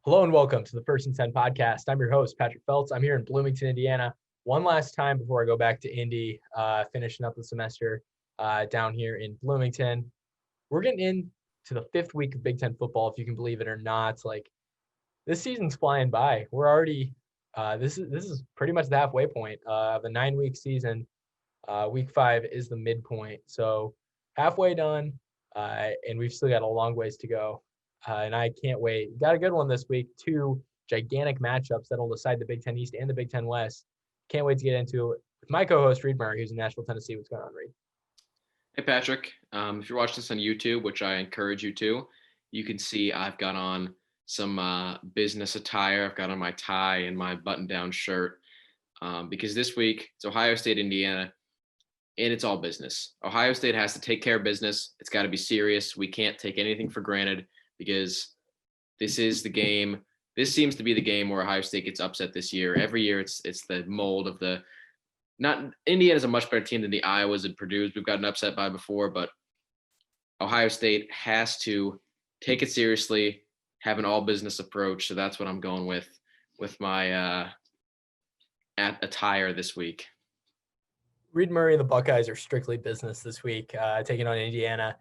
Hello and welcome to the First and 10 podcast. I'm your host, Patrick Feltz. I'm here in Bloomington, Indiana. One last time before I go back to Indy, finishing up the semester down here in Bloomington. We're getting into the fifth week of Big Ten football, if you can believe it or not. Like, this season's flying by. We're already this is pretty much the halfway point of a 9-week season. Week 5 is the midpoint, so halfway done, and we've still got a long ways to go. And I can't wait. Got a good one this week. Two gigantic matchups that'll decide the Big Ten East and the Big Ten West. Can't wait to get into it with my co-host Reid, who's in Nashville, Tennessee. What's going on, Reid? Hey, Patrick. If you're watching this on YouTube, which I encourage you to, you can see I've got on some business attire. I've got on my tie and my button-down shirt because this week it's Ohio State, Indiana, and it's all business. Ohio State has to take care of business. It's got to be serious. We can't take anything for granted because this is the game. This seems to be the game where Ohio State gets upset this year. Every year it's the mold of the not Indiana's a much better team than the Iowas and Purdue's we've gotten upset by before, but Ohio State has to take it seriously, have an all business approach. So that's what I'm going with my attire this week. Reid Murray and the Buckeyes are strictly business this week, taking on Indiana.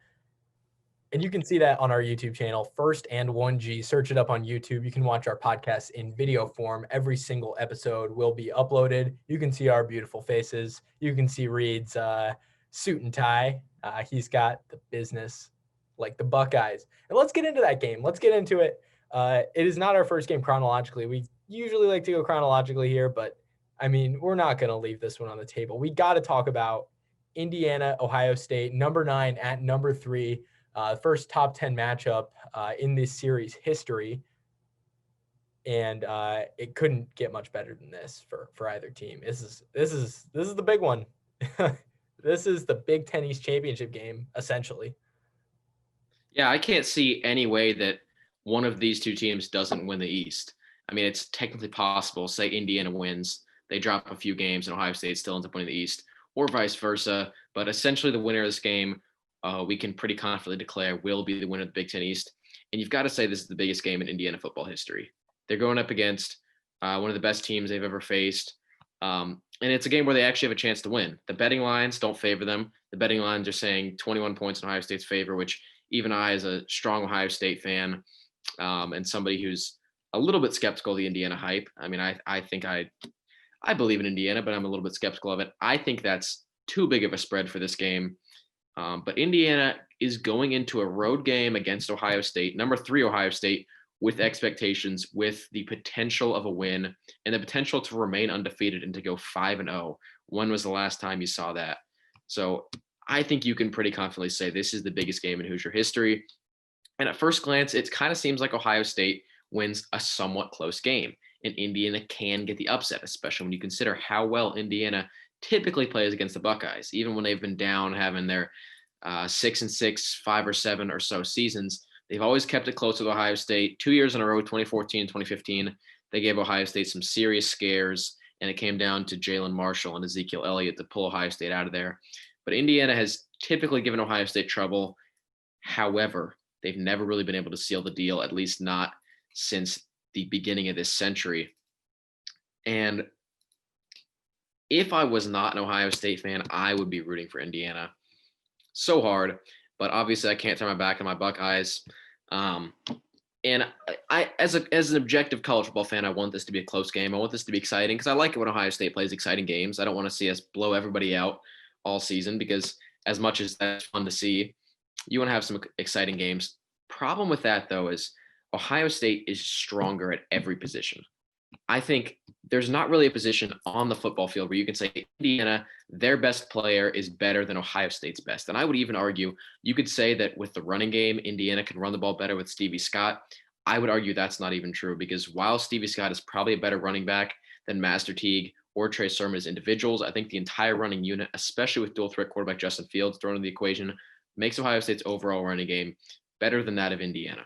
And you can see that on our YouTube channel, First and 1G. Search it up on YouTube. You can watch our podcast in video form. Every single episode will be uploaded. You can see our beautiful faces. You can see Reid's suit and tie. He's got the business like the Buckeyes. And let's get into that game. Let's get into it. It is not our first game chronologically. We usually like to go chronologically here, but I mean, we're not going to leave this one on the table. We got to talk about Indiana, Ohio State, number 9 at number 3. First top 10 matchup in this series history. And it couldn't get much better than this for either team. This is the big one. This is the Big Ten East championship game, essentially. Yeah, I can't see any way that one of these two teams doesn't win the East. I mean, it's technically possible. Say Indiana wins, they drop a few games, and Ohio State still ends up winning the East, or vice versa. But essentially, the winner of this game, we can pretty confidently declare will be the winner of the Big Ten East. And you've got to say this is the biggest game in Indiana football history. They're going up against one of the best teams they've ever faced. And it's a game where they actually have a chance to win. The betting lines don't favor them. The betting lines are saying 21 points in Ohio State's favor, which even I, as a strong Ohio State fan and somebody who's a little bit skeptical of the Indiana hype, I mean, I think I believe in Indiana, but I'm a little bit skeptical of it. I think that's too big of a spread for this game. But Indiana is going into a road game against Ohio State, number 3 Ohio State, with expectations, with the potential of a win and the potential to remain undefeated and to go 5-0. When was the last time you saw that? So I think you can pretty confidently say this is the biggest game in Hoosier history. And at first glance, it kind of seems like Ohio State wins a somewhat close game, and Indiana can get the upset, especially when you consider how well Indiana typically plays against the Buckeyes, even when they've been down, having their 6-6, 5 or 7 or so seasons. They've always kept it close with Ohio State. 2 years in a row, 2014 and 2015, they gave Ohio State some serious scares, and it came down to Jalen Marshall and Ezekiel Elliott to pull Ohio State out of there. But Indiana has typically given Ohio State trouble. However, they've never really been able to seal the deal, at least not since the beginning of this century. And if I was not an Ohio State fan, I would be rooting for Indiana so hard, but obviously I can't turn my back on my Buckeyes. And I, as an objective college football fan, I want this to be a close game. I want this to be exciting because I like it when Ohio State plays exciting games. I don't want to see us blow everybody out all season because as much as that's fun to see, you want to have some exciting games. Problem with that, though, is Ohio State is stronger at every position. I think there's not really a position on the football field where you can say Indiana, their best player is better than Ohio State's best. And I would even argue you could say that with the running game, Indiana can run the ball better with Stevie Scott. I would argue that's not even true because while Stevie Scott is probably a better running back than Master Teague or Trey Sermon as individuals, I think the entire running unit, especially with dual threat quarterback Justin Fields thrown in the equation, makes Ohio State's overall running game better than that of Indiana.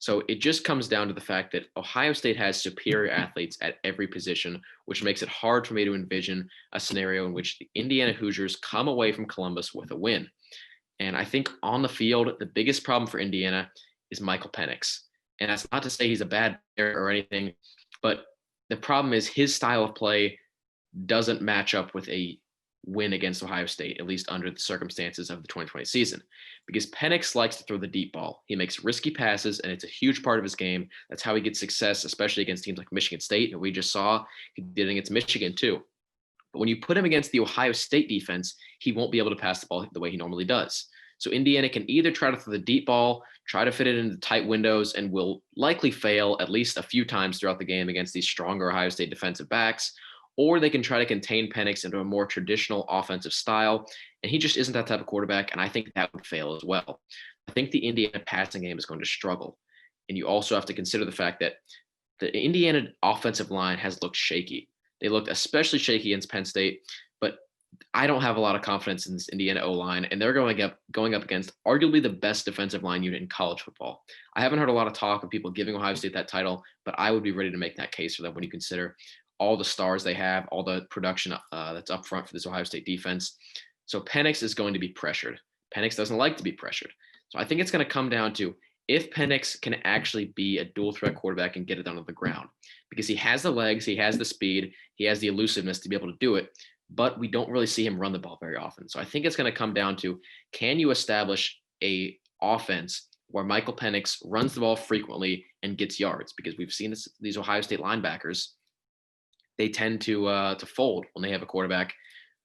So it just comes down to the fact that Ohio State has superior athletes at every position, which makes it hard for me to envision a scenario in which the Indiana Hoosiers come away from Columbus with a win. And I think on the field, the biggest problem for Indiana is Michael Penix. And that's not to say he's a bad player or anything, but the problem is his style of play doesn't match up with a win against Ohio State, at least under the circumstances of the 2020 season, because Penix likes to throw the deep ball. He makes risky passes, and it's a huge part of his game. That's how he gets success, especially against teams like Michigan State, and we just saw he did it against Michigan too. But when you put him against the Ohio State defense, he won't be able to pass the ball the way he normally does. So Indiana can either try to throw the deep ball, try to fit it into tight windows, and will likely fail at least a few times throughout the game against these stronger Ohio State defensive backs, or they can try to contain Penix into a more traditional offensive style. And he just isn't that type of quarterback, and I think that would fail as well. I think the Indiana passing game is going to struggle. And you also have to consider the fact that the Indiana offensive line has looked shaky. They looked especially shaky against Penn State, but I don't have a lot of confidence in this Indiana O-line, and they're going up against arguably the best defensive line unit in college football. I haven't heard a lot of talk of people giving Ohio State that title, but I would be ready to make that case for them when you consider all the stars they have, all the production that's up front for this Ohio State defense. So Penix is going to be pressured. Penix doesn't like to be pressured. So I think it's going to come down to if Penix can actually be a dual threat quarterback and get it down to the ground, because he has the legs, he has the speed, he has the elusiveness to be able to do it, but we don't really see him run the ball very often. So I think it's going to come down to, can you establish a offense where Michael Penix runs the ball frequently and gets yards? Because we've seen these Ohio State linebackers, they tend to fold when they have a quarterback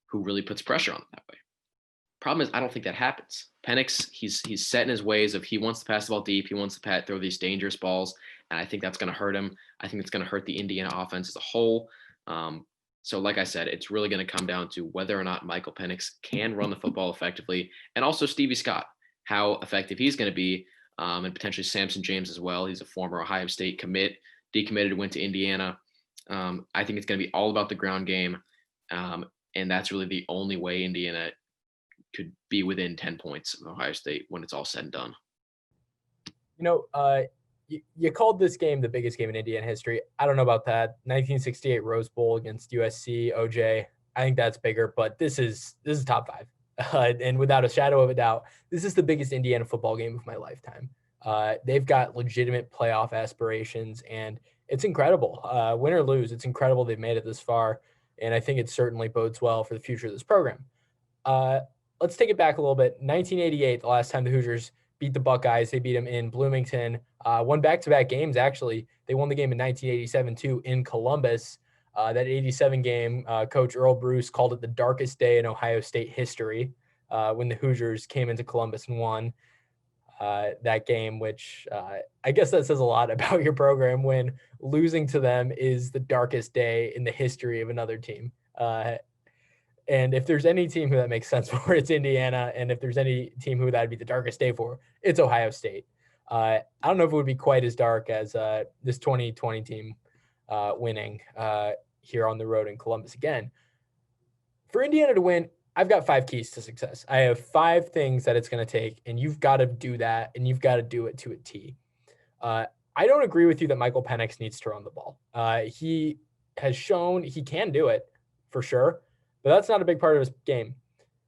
who really puts pressure on them that way. Problem is, I don't think that happens. Penix, he's set in his ways of he wants to pass the ball deep, he wants to throw these dangerous balls, and I think that's going to hurt him. I think it's going to hurt the Indiana offense as a whole. So like I said, it's really going to come down to whether or not Michael Penix can run the football effectively, and also Stevie Scott, how effective he's going to be, and potentially Samson James as well. He's a former Ohio State commit, decommitted, went to Indiana. I think it's going to be all about the ground game, and that's really the only way Indiana could be within 10 points of Ohio State when it's all said and done. You called this game the biggest game in Indiana history. I don't know about that. 1968 Rose Bowl against USC, OJ. I think that's bigger, but this is top five. And without a shadow of a doubt, this is the biggest Indiana football game of my lifetime. They've got legitimate playoff aspirations, and it's incredible. Win or lose, it's incredible they've made it this far, and I think it certainly bodes well for the future of this program. Let's take it back a little bit. 1988, the last time the Hoosiers beat the Buckeyes. They beat them in Bloomington. Won back-to-back games, actually. They won the game in 1987, too, in Columbus. That 87 game, Coach Earl Bruce called it the darkest day in Ohio State history when the Hoosiers came into Columbus and won that game, which I guess that says a lot about your program when losing to them is the darkest day in the history of another team. And if there's any team who that makes sense for, it's Indiana. And if there's any team who that'd be the darkest day for, it's Ohio State. I don't know if it would be quite as dark as this 2020 team winning here on the road in Columbus again. For Indiana to win, I've got 5 keys to success. I have 5 things that it's going to take, and you've got to do that, and you've got to do it to a T. I don't agree with you that Michael Penix needs to run the ball. He has shown he can do it for sure, but that's not a big part of his game.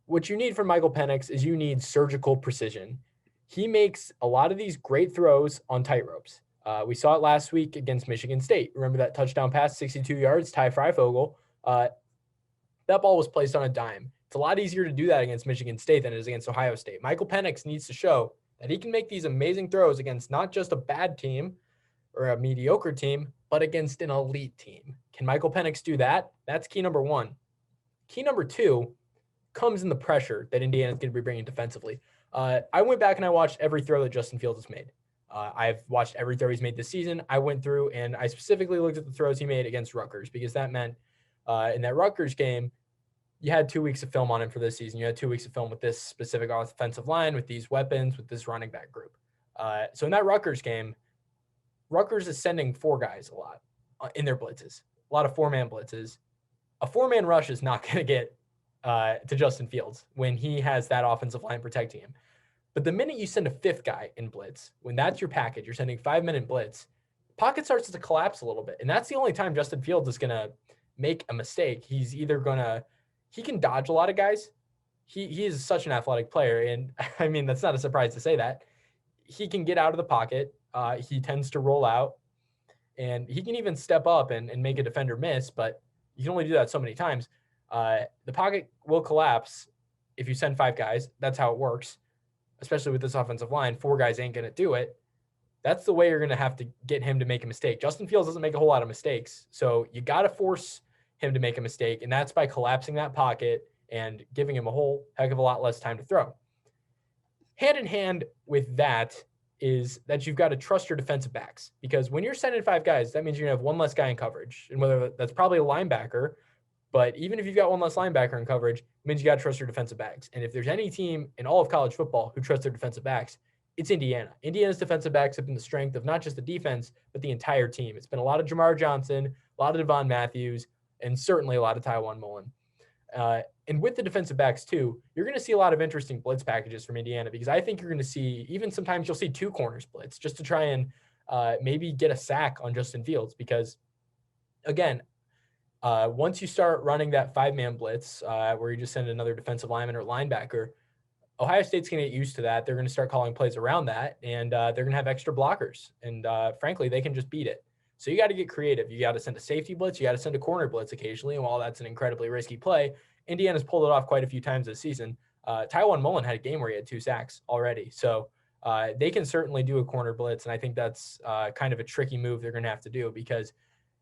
What you need from Michael Penix is you need surgical precision. He makes a lot of these great throws on tight ropes. We saw it last week against Michigan State. Remember that touchdown pass, 62 yards, Ty Freifogel? That ball was placed on a dime. It's a lot easier to do that against Michigan State than it is against Ohio State. Michael Penix needs to show that he can make these amazing throws against not just a bad team or a mediocre team, but against an elite team. Can Michael Penix do that? That's key number 1. Key number 2 comes in the pressure that Indiana is going to be bringing defensively. I went back and I watched every throw that Justin Fields has made. I've watched every throw he's made this season. I went through and I specifically looked at the throws he made against Rutgers, because that meant in that Rutgers game, you had 2 weeks of film on him for this season. You had 2 weeks of film with this specific offensive line, with these weapons, with this running back group. So in that Rutgers game, Rutgers is sending 4 guys a lot in their blitzes, a lot of 4-man blitzes. A 4-man rush is not going to get to Justin Fields when he has that offensive line protecting him. But the minute you send a 5th guy in blitz, when that's your package, you're sending 5-minute blitz, pocket starts to collapse a little bit. And that's the only time Justin Fields is going to make a mistake. He's either going to, he can dodge a lot of guys. He is such an athletic player. And I mean, that's not a surprise to say that. He can get out of the pocket. he tends to roll out, and he can even step up and make a defender miss, but you can only do that so many times. The pocket will collapse if you send 5 guys. That's how it works, especially with this offensive line. 4 guys ain't going to do it. That's the way you're going to have to get him to make a mistake. Justin Fields doesn't make a whole lot of mistakes, so you got to force him to make a mistake, and that's by collapsing that pocket and giving him a whole heck of a lot less time to throw. Hand in hand with that is that you've got to trust your defensive backs, because when you're sending 5 guys, that means you're going to have one less guy in coverage, and whether that's probably a linebacker, but even if you've got one less linebacker in coverage, it means you got to trust your defensive backs. And if there's any team in all of college football who trusts their defensive backs, it's Indiana. Indiana's defensive backs have been the strength of not just the defense, but the entire team. It's been a lot of Jamar Johnson, a lot of Devon Matthews, and certainly a lot of Tywan Mullen. And with the defensive backs too, you're going to see a lot of interesting blitz packages from Indiana, because I think you're going to see, even sometimes you'll see 2 corners blitz just to try and maybe get a sack on Justin Fields. Because again, once you start running that 5-man blitz where you just send another defensive lineman or linebacker, Ohio State's going to get used to that. They're going to start calling plays around that, and they're going to have extra blockers. And frankly, they can just beat it. So you got to get creative. You got to send a safety blitz. You got to send a corner blitz occasionally. And while that's an incredibly risky play, Indiana's pulled it off quite a few times this season. Tywan Mullen had a game where he had 2 sacks already. So they can certainly do a corner blitz. And I think that's kind of a tricky move they're going to have to do, because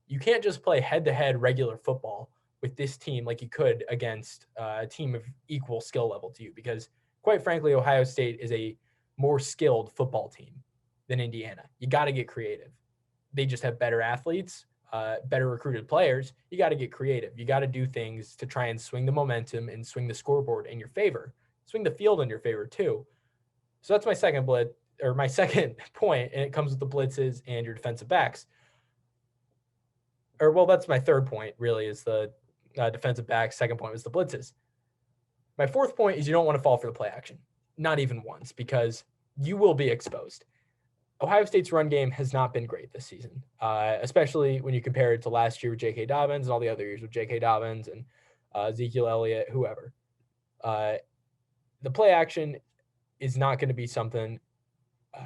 you can't just play head-to-head regular football with this team like you could against a team of equal skill level to you, because quite frankly, Ohio State is a more skilled football team than Indiana. You got to get creative. They just have better athletes, better recruited players. You got to get creative. You got to do things to try and swing the momentum and swing the scoreboard in your favor, swing the field in your favor too. So that's my second point, and it comes with the blitzes and your defensive backs. Or, well, that's my third point, really, is the defensive backs. Second point was the blitzes. My fourth point is you don't want to fall for the play action, not even once, because you will be exposed. Ohio State's run game has not been great this season, especially when you compare it to last year with J.K. Dobbins and all the other years with J.K. Dobbins and Ezekiel Elliott, whoever. The play action is not going to be something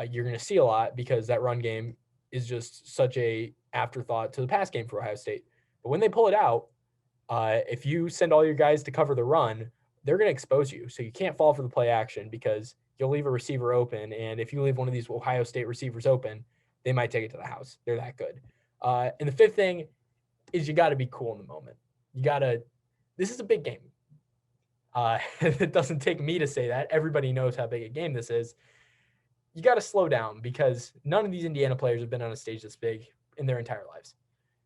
you're going to see a lot, because that run game is just such a afterthought to the pass game for Ohio State. But when they pull it out, if you send all your guys to cover the run, they're going to expose you. So you can't fall for the play action, because you'll leave a receiver open. And if you leave one of these Ohio State receivers open, they might take it to the house. They're that good. And the fifth thing is you got to be cool in the moment. This is a big game. It doesn't take me to say that. Everybody knows how big a game this is. You got to slow down, because none of these Indiana players have been on a stage this big in their entire lives.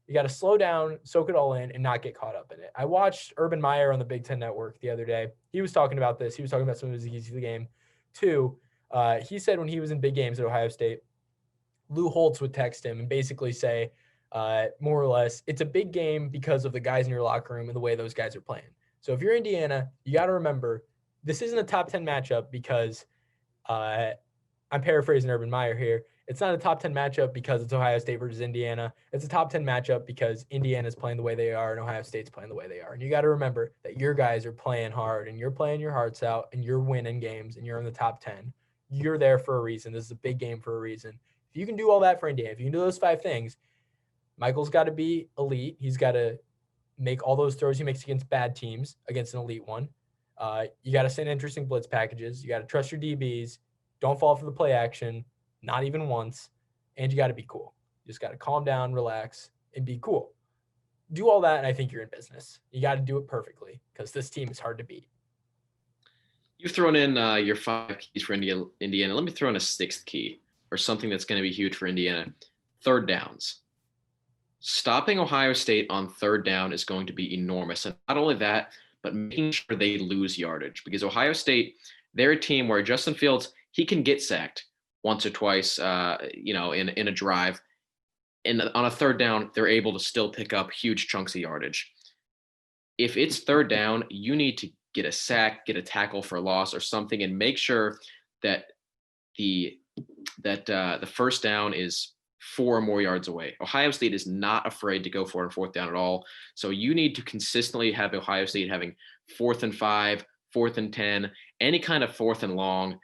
You got to slow down, soak it all in, and not get caught up in it. I watched Urban Meyer on the Big Ten Network the other day. He was talking about this. He was talking about some of his keys to the game too. He said when he was in big games at Ohio State, Lou Holtz would text him and basically say, more or less, it's a big game because of the guys in your locker room and the way those guys are playing. So if you're Indiana, you got to remember, this isn't a top 10 matchup because I'm paraphrasing Urban Meyer here. It's not a top 10 matchup because it's Ohio State versus Indiana. It's a top 10 matchup because Indiana's playing the way they are and Ohio State's playing the way they are. And you got to remember that your guys are playing hard and you're playing your hearts out and you're winning games and you're in the top 10. You're there for a reason. This is a big game for a reason. If you can do all that for Indiana, if you can do those 5 things, Michael's got to be elite. He's got to make all those throws he makes against bad teams, against an elite one. You got to send interesting blitz packages. You got to trust your DBs. Don't fall for the play action, not even once. And you got to be cool. You just got to calm down, relax, and be cool. Do all that, and I think you're in business. You got to do it perfectly because this team is hard to beat. You've thrown in your 5 keys for Indiana. Let me throw in a 6th key, or something that's going to be huge for Indiana. Third downs. Stopping Ohio State on third down is going to be enormous. And not only that, but making sure they lose yardage. Because Ohio State, they're a team where Justin Fields, he can get sacked once or twice, in a drive. And on a third down, they're able to still pick up huge chunks of yardage. If it's third down, you need to get a sack, get a tackle for loss or something, and make sure that the first down is 4 or more yards away. Ohio State is not afraid to go for it on fourth down at all. So you need to consistently have Ohio State having 4th and 5, 4th and 10, any kind of 4th and long.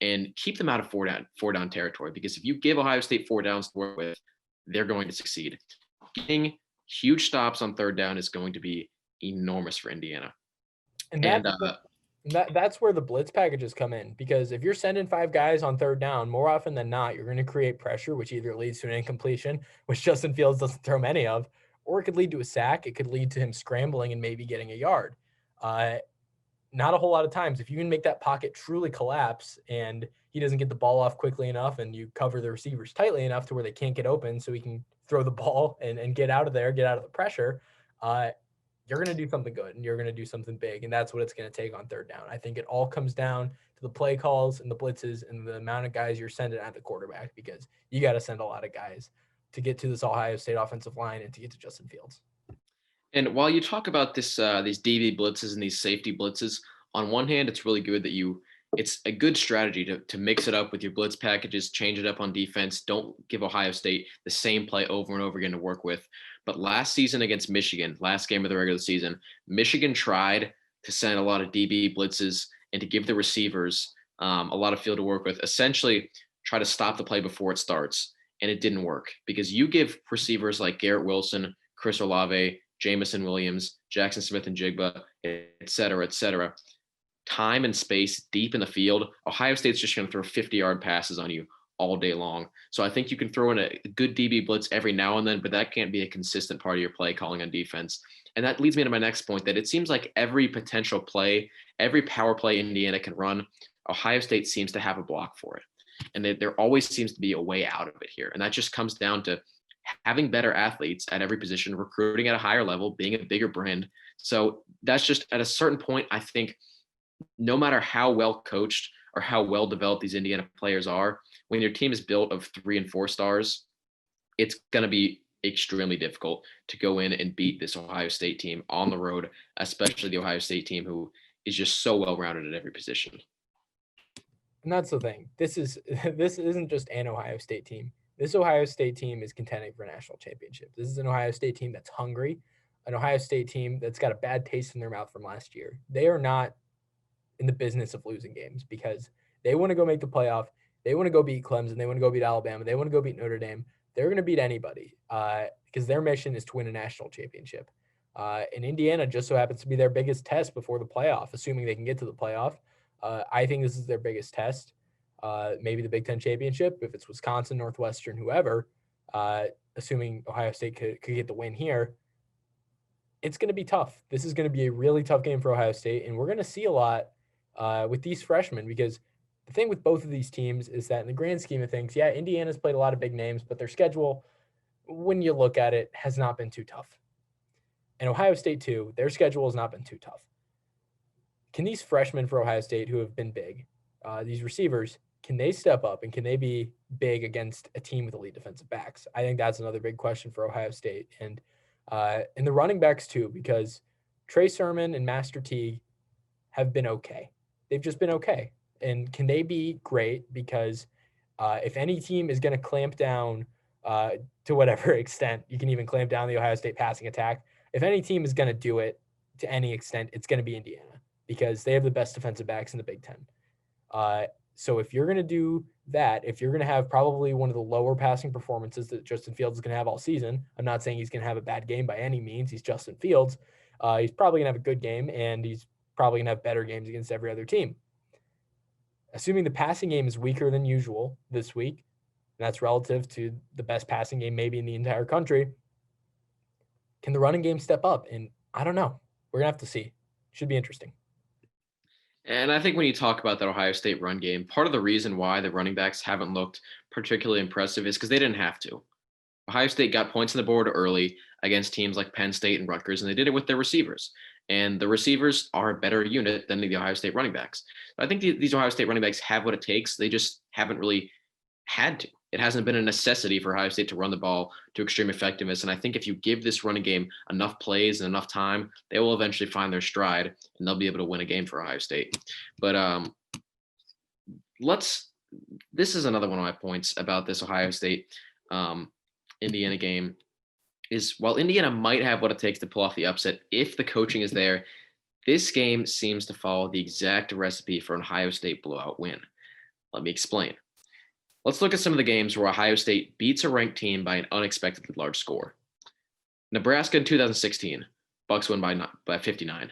and keep them out of four down territory. Because if you give Ohio State 4 downs to work with, they're going to succeed. Getting huge stops on third down is going to be enormous for Indiana. And And that's where the blitz packages come in, because if you're sending 5 guys on third down, more often than not, you're going to create pressure, which either leads to an incompletion, which Justin Fields doesn't throw many of, or it could lead to a sack. It could lead to him scrambling and maybe getting a yard. Not a whole lot of times. If you can make that pocket truly collapse and he doesn't get the ball off quickly enough and you cover the receivers tightly enough to where they can't get open so he can throw the ball and get out of there, get out of the pressure, you're going to do something good and you're going to do something big. And that's what it's going to take on third down. I think it all comes down to the play calls and the blitzes and the amount of guys you're sending at the quarterback, because you got to send a lot of guys to get to this Ohio State offensive line and to get to Justin Fields. And while you talk about this, these DB blitzes and these safety blitzes, on one hand, it's really good that it's a good strategy to mix it up with your blitz packages, change it up on defense. Don't give Ohio State the same play over and over again to work with. But last season against Michigan, last game of the regular season, Michigan tried to send a lot of DB blitzes and to give the receivers a lot of field to work with, essentially try to stop the play before it starts. And it didn't work, because you give receivers like Garrett Wilson, Chris Olave, Jamison Williams, Jackson Smith-Njigba, et cetera, time and space deep in the field, Ohio State's just going to throw 50-yard passes on you all day long. So I think you can throw in a good DB blitz every now and then, but that can't be a consistent part of your play calling on defense. And that leads me to my next point, that it seems like every potential play, every power play Indiana can run, Ohio State seems to have a block for it. And there always seems to be a way out of it here. And that just comes down to having better athletes at every position, recruiting at a higher level, being a bigger brand. So that's just, at a certain point, I think no matter how well coached or how well developed these Indiana players are, when your team is built of 3 and 4 stars, it's going to be extremely difficult to go in and beat this Ohio State team on the road, especially the Ohio State team who is just so well-rounded at every position. And that's the thing. This isn't just an Ohio State team. This Ohio State team is contending for a national championship. This is an Ohio State team that's hungry, an Ohio State team that's got a bad taste in their mouth from last year. They are not in the business of losing games, because they want to go make the playoff. They want to go beat Clemson. They want to go beat Alabama. They want to go beat Notre Dame. They're going to beat anybody because their mission is to win a national championship. And Indiana just so happens to be their biggest test before the playoff, assuming they can get to the playoff. I think this is their biggest test. Maybe the Big Ten championship, if it's Wisconsin-Northwestern, whoever, assuming Ohio State could get the win here. It's going to be tough. This is going to be a really tough game for Ohio State, and we're going to see a lot with these freshmen, because the thing with both of these teams is that in the grand scheme of things, yeah, Indiana's played a lot of big names, but their schedule, when you look at it, has not been too tough. And Ohio State, too, their schedule has not been too tough. Can these freshmen for Ohio State who have been big, these receivers, can they step up and can they be big against a team with elite defensive backs? I think that's another big question for Ohio State. And the running backs, too, because Trey Sermon and Master Teague have been okay. They've just been okay. And can they be great? Because if any team is going to clamp down to whatever extent, you can even clamp down the Ohio State passing attack. If any team is going to do it to any extent, it's going to be Indiana, because they have the best defensive backs in the Big Ten. So if you're going to do that, if you're going to have probably one of the lower passing performances that Justin Fields is going to have all season, I'm not saying he's going to have a bad game by any means. He's Justin Fields. He's probably going to have a good game, and he's probably going to have better games against every other team. Assuming the passing game is weaker than usual this week, and that's relative to the best passing game maybe in the entire country, can the running game step up? And I don't know. We're going to have to see. Should be interesting. And I think when you talk about that Ohio State run game, part of the reason why the running backs haven't looked particularly impressive is because they didn't have to. Ohio State got points on the board early against teams like Penn State and Rutgers, and they did it with their receivers. And the receivers are a better unit than the Ohio State running backs. I think these Ohio State running backs have what it takes. They just haven't really had to. It hasn't been a necessity for Ohio State to run the ball to extreme effectiveness. And I think if you give this running game enough plays and enough time, they will eventually find their stride and they'll be able to win a game for Ohio State. But this is another one of my points about this Ohio State Indiana game is, while Indiana might have what it takes to pull off the upset, if the coaching is there, this game seems to follow the exact recipe for an Ohio State blowout win. Let me explain. Let's look at some of the games where Ohio State beats a ranked team by an unexpectedly large score. Nebraska in 2016, Bucks win by 59.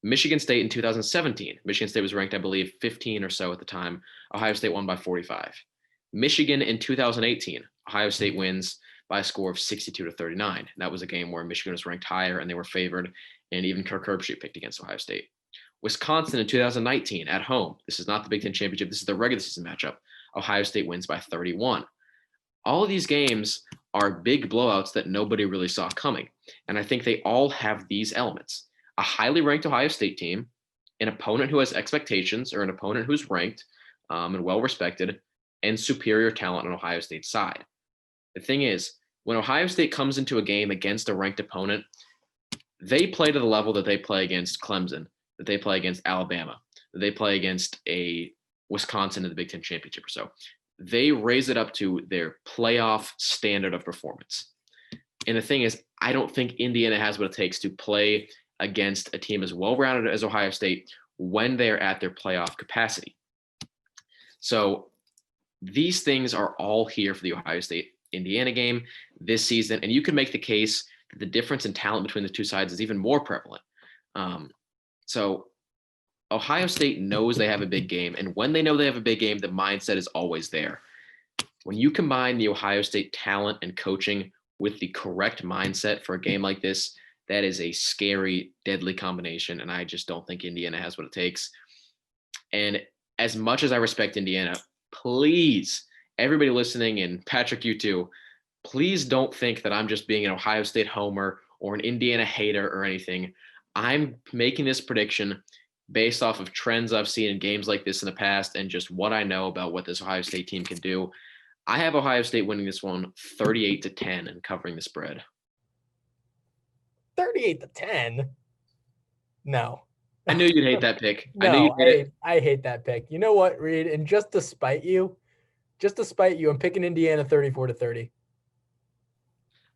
Michigan State in 2017, Michigan State was ranked, I believe, 15 or so at the time. Ohio State won by 45. Michigan in 2018, Ohio State wins by a score of 62-39. And that was a game where Michigan was ranked higher and they were favored, and even Kirk Herbstreit picked against Ohio State. Wisconsin in 2019 at home. This is not the Big Ten championship. This is the regular season matchup. Ohio State wins by 31. All of these games are big blowouts that nobody really saw coming. And I think they all have these elements. A highly ranked Ohio State team, an opponent who has expectations, or an opponent who's ranked and well-respected, and superior talent on Ohio State's side. The thing is, when Ohio State comes into a game against a ranked opponent, they play to the level that they play against Clemson, that they play against Alabama, that they play against a Wisconsin in the Big Ten championship or so. They raise it up to their playoff standard of performance. And the thing is, I don't think Indiana has what it takes to play against a team as well-rounded as Ohio State when they're at their playoff capacity. So these things are all here for the Ohio State-Indiana game this season. And you can make the case that the difference in talent between the two sides is even more prevalent. So Ohio State knows they have a big game. And when they know they have a big game, the mindset is always there. When you combine the Ohio State talent and coaching with the correct mindset for a game like this, that is a scary, deadly combination. And I just don't think Indiana has what it takes. And as much as I respect Indiana, please, everybody listening, and Patrick, you too, please don't think that I'm just being an Ohio State homer or an Indiana hater or anything. I'm making this prediction based off of trends I've seen in games like this in the past and just what I know about what this Ohio State team can do. I have Ohio State winning this one 38-10 and covering the spread. 38-10? No. I knew you'd hate that pick. No, I hate that pick. You know what, Reid? And just to spite you, I'm picking Indiana 34-30.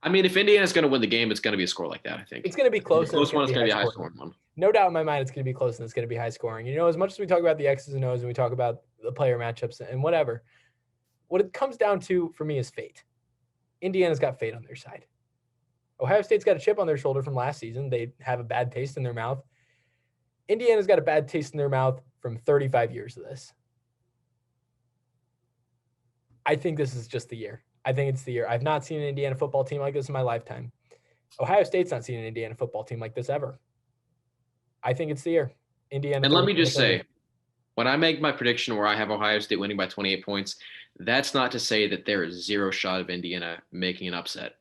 I mean, if Indiana's going to win the game, it's going to be a score like that, I think. It's going to be close. Close one is going to be a high-scoring one. No doubt in my mind it's going to be close and it's going to be high-scoring. You know, as much as we talk about the X's and O's and we talk about the player matchups and whatever, what it comes down to for me is fate. Indiana's got fate on their side. Ohio State's got a chip on their shoulder from last season. They have a bad taste in their mouth. Indiana's got a bad taste in their mouth from 35 years of this. I think this is just the year. I think it's the year. I've not seen an Indiana football team like this in my lifetime. Ohio State's not seen an Indiana football team like this ever. I think it's the year. Indiana. And let me just say, when I make my prediction where I have Ohio State winning by 28 points, that's not to say that there is zero shot of Indiana making an upset.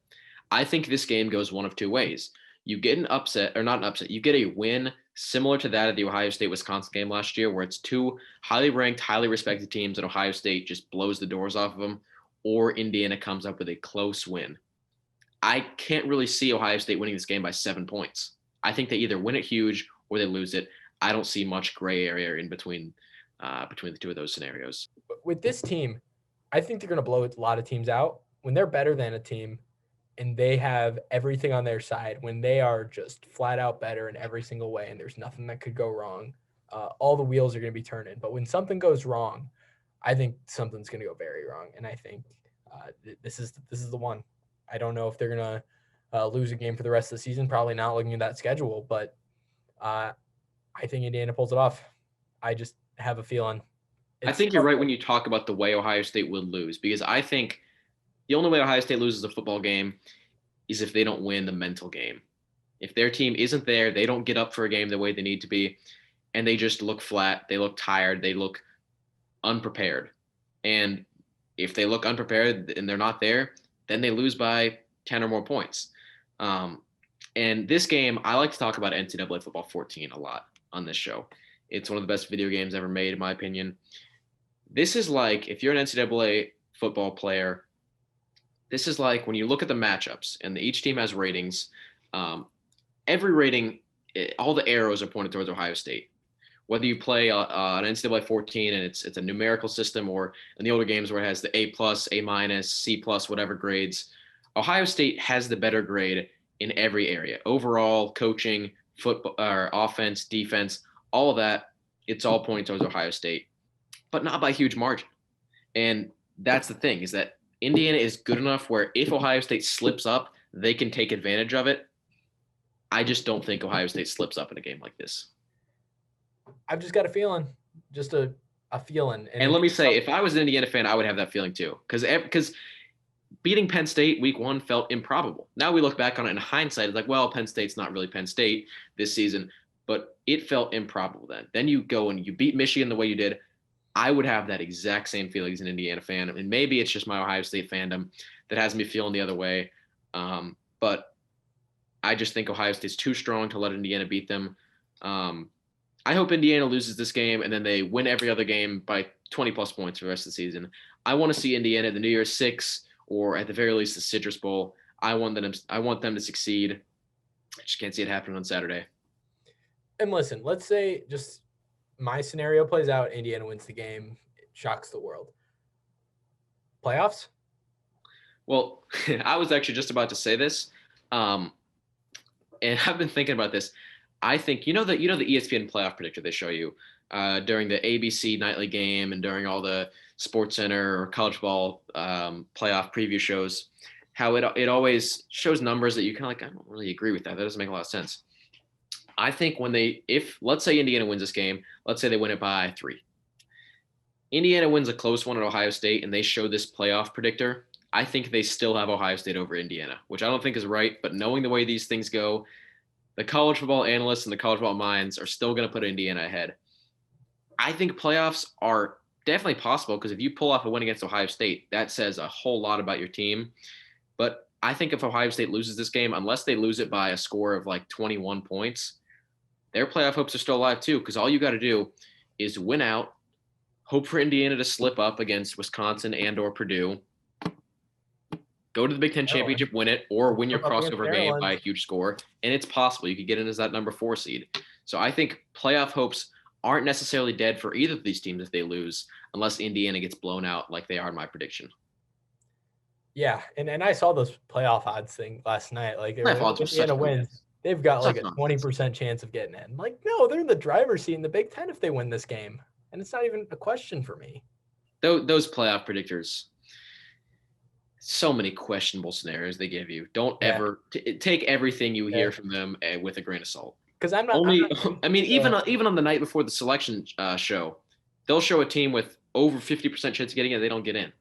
I think this game goes one of two ways. You get an upset, or not an upset, you get a win similar to that of the Ohio State-Wisconsin game last year, where it's two highly ranked, highly respected teams and Ohio State just blows the doors off of them, or Indiana comes up with a close win. I can't really see Ohio State winning this game by 7 points. I think they either win it huge or they lose it. I don't see much gray area in between the two of those scenarios. With this team, I think they're going to blow a lot of teams out. When they're better than a team and they have everything on their side, when they are just flat out better in every single way and there's nothing that could go wrong, all the wheels are going to be turning. But when something goes wrong, I think something's going to go very wrong. And I think this is the one. I don't know if they're going to lose a game for the rest of the season. Probably not looking at that schedule, but I think Indiana pulls it off. I just have a feeling. I think you're right when you talk about the way Ohio State would lose, because I think the only way Ohio State loses a football game is if they don't win the mental game. If their team isn't there, they don't get up for a game the way they need to be, and they just look flat, they look tired, they look unprepared. And if they look unprepared and they're not there, then they lose by 10 or more points. And this game, I like to talk about NCAA Football 14 a lot on this show. It's one of the best video games ever made, in my opinion. This is like, if you're an NCAA football player, this is like when you look at the matchups and each team has ratings. Every rating, all the arrows are pointed towards Ohio State. Whether you play an NCAA 14 and it's a numerical system, or in the older games where it has the A+, A-, C+, whatever grades, Ohio State has the better grade in every area. Overall, coaching, football, or offense, defense, all of that, it's all pointing towards Ohio State. but not by a huge margin. And that's the thing, is that Indiana is good enough where if Ohio State slips up, they can take advantage of it. I just don't think Ohio State slips up in a game like this. I've just got a feeling, just a feeling. And let me say, if I was an Indiana fan, I would have that feeling too, because beating Penn State week 1 felt improbable. Now we look back on it in hindsight, it's like, well, Penn State's not really Penn State this season, but it felt improbable then. Then you go and you beat Michigan the way you did. I would have that exact same feeling as an Indiana fan. And maybe it's just my Ohio State fandom that has me feeling the other way. But I just think Ohio State's too strong to let Indiana beat them. I hope Indiana loses this game and then they win every other game by 20-plus points for the rest of the season. I want to see Indiana at the New Year's Six or at the very least the Citrus Bowl. I want them to succeed. I just can't see it happening on Saturday. And listen, let's say just my scenario plays out, Indiana wins the game, it shocks the world. Playoffs? Well, I was actually just about to say this, and I've been thinking about this. I think the ESPN playoff predictor they show you during the ABC nightly game and during all the SportsCenter or college ball playoff preview shows, how it always shows numbers that you kind of like, I don't really agree with that. That doesn't make a lot of sense. I think if let's say Indiana wins this game, let's say they win it by 3. Indiana wins a close one at Ohio State and they show this playoff predictor, I think they still have Ohio State over Indiana, which I don't think is right. But knowing the way these things go, the college football analysts and the college football minds are still going to put Indiana ahead. I think playoffs are definitely possible because if you pull off a win against Ohio State, that says a whole lot about your team. But I think if Ohio State loses this game, unless they lose it by a score of like 21 points, their playoff hopes are still alive too, because all you got to do is win out, hope for Indiana to slip up against Wisconsin and or Purdue, go to the Big Ten championship, win it, or win your crossover game by a huge score, and it's possible you could get in as that number 4 seed. So I think playoff hopes aren't necessarily dead for either of these teams if they lose, unless Indiana gets blown out like they are in my prediction. Yeah, and I saw those playoff odds thing last night. Like, playoff odds Indiana wins, they've got like a 20% chance of getting in. Like, no, they're in the driver's seat in the Big Ten if they win this game, and it's not even a question for me. Those playoff predictors, so many questionable scenarios they give you. Don't ever take everything you hear from them with a grain of salt. Because I'm not. Even on the night before the selection show, they'll show a team with over 50% chance of getting in. They don't get in.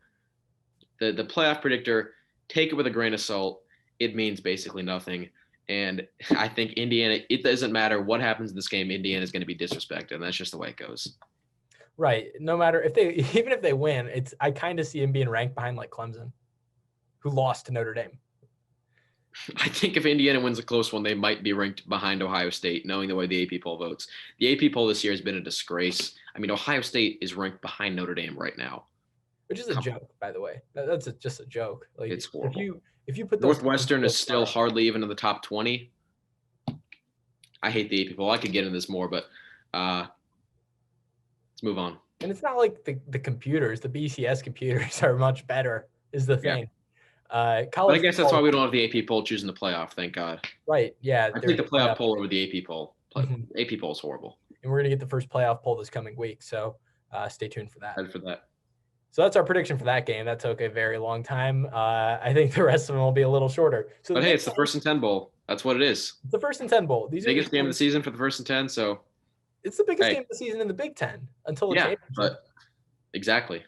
The playoff predictor, take it with a grain of salt. It means basically nothing. And I think Indiana, it doesn't matter what happens in this game, Indiana is going to be disrespected, and that's just the way it goes. Right. No matter even if they win, I kind of see them being ranked behind like Clemson, who lost to Notre Dame. I think if Indiana wins a close one, they might be ranked behind Ohio State, knowing the way the AP poll votes. The AP poll this year has been a disgrace. I mean, Ohio State is ranked behind Notre Dame right now. Which is a joke, by the way. That's just a joke. Like, it's horrible. If you put Northwestern is still hardly even in the top 20. I hate the AP poll. I could get into this more, but let's move on. And it's not like the computers, the BCS computers are much better, is the thing. But I guess that's why we don't have the AP poll choosing the playoff, thank God. Right, yeah. I think the playoff poll over the AP poll. AP poll is horrible. And we're going to get the first playoff poll this coming week, so stay tuned for that. Excited for that. So that's our prediction for that game. That took a very long time. I think the rest of them will be a little shorter. So but hey, it's the 1st and 10 bowl. That's what it is. It's the 1st and 10 bowl. These biggest game of the season for the 1st and 10. So it's the biggest game of the season in the Big Ten until the championship. But exactly.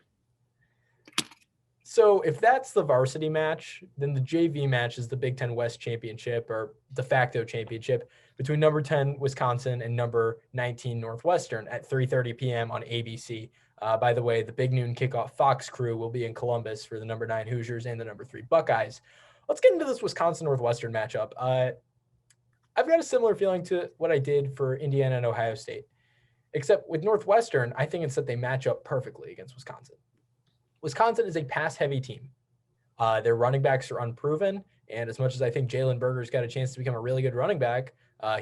So if that's the varsity match, then the JV match is the Big Ten West Championship or de facto championship between number 10 Wisconsin and number 19 Northwestern at 3:30 p.m. on ABC. By the way, the Big Noon Kickoff Fox crew will be in Columbus for the number 9 Hoosiers and the number 3 Buckeyes. Let's get into this Wisconsin-Northwestern matchup. I've got a similar feeling to what I did for Indiana and Ohio State, except with Northwestern, I think it's that they match up perfectly against Wisconsin. Wisconsin is a pass-heavy team. Their running backs are unproven, and as much as I think Jalen Berger's got a chance to become a really good running back,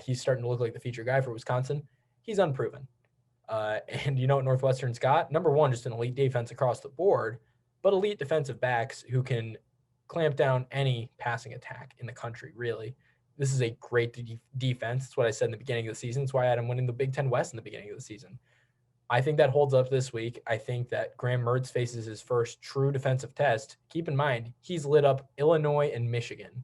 he's starting to look like the feature guy for Wisconsin. He's unproven. And you know what Northwestern's got? Number one, just an elite defense across the board, but elite defensive backs who can clamp down any passing attack in the country, really. This is a great defense. That's what I said in the beginning of the season. That's why I had them winning the Big Ten West in the beginning of the season. I think that holds up this week. I think that Graham Mertz faces his first true defensive test. Keep in mind, he's lit up Illinois and Michigan.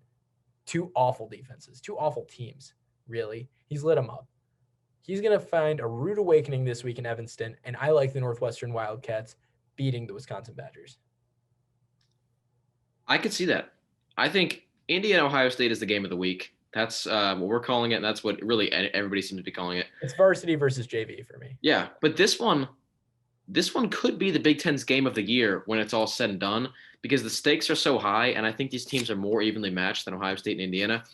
Two awful defenses, two awful teams, really. He's lit them up. He's going to find a rude awakening this week in Evanston, and I like the Northwestern Wildcats beating the Wisconsin Badgers. I could see that. I think Indiana-Ohio State is the game of the week. That's what we're calling it, and that's what really everybody seems to be calling it. It's varsity versus JV for me. Yeah, but this one could be the Big Ten's game of the year when it's all said and done, because the stakes are so high, and I think these teams are more evenly matched than Ohio State and Indiana.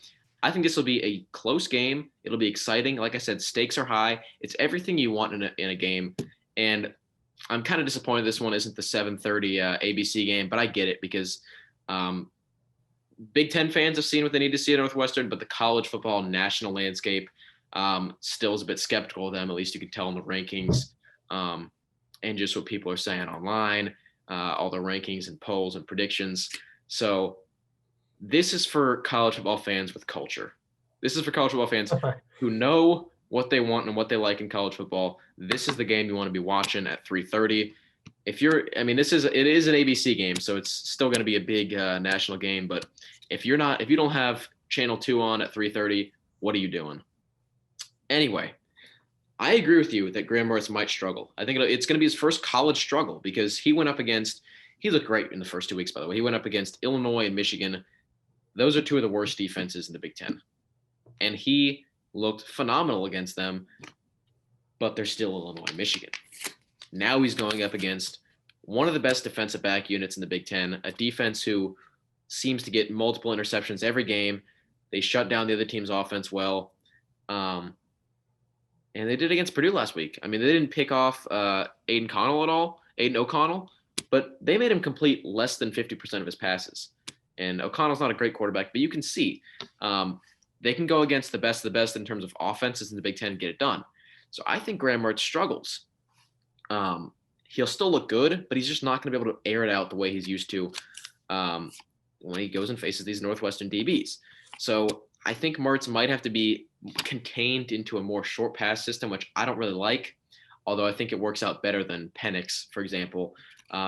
I think this will be a close game. It'll be exciting. Like I said, stakes are high. It's everything you want in a game, and I'm kind of disappointed this one isn't the 7:30 ABC game, but I get it because Big Ten fans have seen what they need to see at Northwestern, but the college football national landscape still is a bit skeptical of them. At least you can tell in the rankings and just what people are saying online, all the rankings and polls and predictions. So this is for college football fans with culture. This is for college football fans who know what they want and what they like in college football. This is the game you want to be watching at 3:30. It is an ABC game, so it's still going to be a big national game. But if you don't have Channel 2 on at 3:30, what are you doing? Anyway, I agree with you that Graham Mertz might struggle. I think it's going to be his first college struggle because he looked great in the first 2 weeks, by the way. He went up against Illinois and Michigan. Those are two of the worst defenses in the Big Ten. And he looked phenomenal against them, but they're still Illinois and Michigan. Now he's going up against one of the best defensive back units in the Big Ten, a defense who seems to get multiple interceptions every game. They shut down the other team's offense well. And they did against Purdue last week. I mean, they didn't pick off Aiden O'Connell, but they made him complete less than 50% of his passes. And O'Connell's not a great quarterback, but you can see they can go against the best of the best in terms of offenses in the Big Ten and get it done. So I think Graham Mertz struggles. He'll still look good, but he's just not going to be able to air it out the way he's used to when he goes and faces these Northwestern DBs. So I think Mertz might have to be contained into a more short pass system, which I don't really like, although I think it works out better than Penix, for example,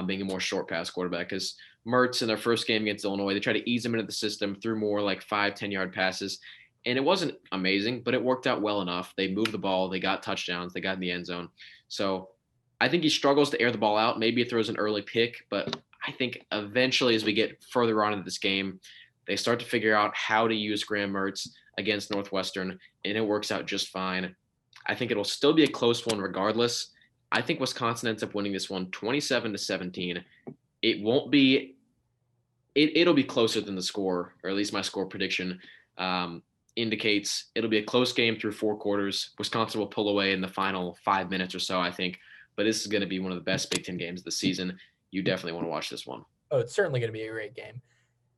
being a more short pass quarterback, because Mertz in their first game against Illinois, they tried to ease him into the system through more like 5-10 yard passes. And it wasn't amazing, but it worked out well enough. They moved the ball. They got touchdowns. They got in the end zone. So I think he struggles to air the ball out. Maybe it throws an early pick, but I think eventually as we get further on into this game, they start to figure out how to use Graham Mertz against Northwestern, and it works out just fine. I think it'll still be a close one regardless. I think Wisconsin ends up winning this one 27-17. It won't be – it'll be closer than the score, or at least my score prediction indicates. It'll be a close game through 4 quarters. Wisconsin will pull away in the final 5 minutes or so, I think. But this is going to be one of the best Big Ten games of the season. You definitely want to watch this one. Oh, it's certainly going to be a great game.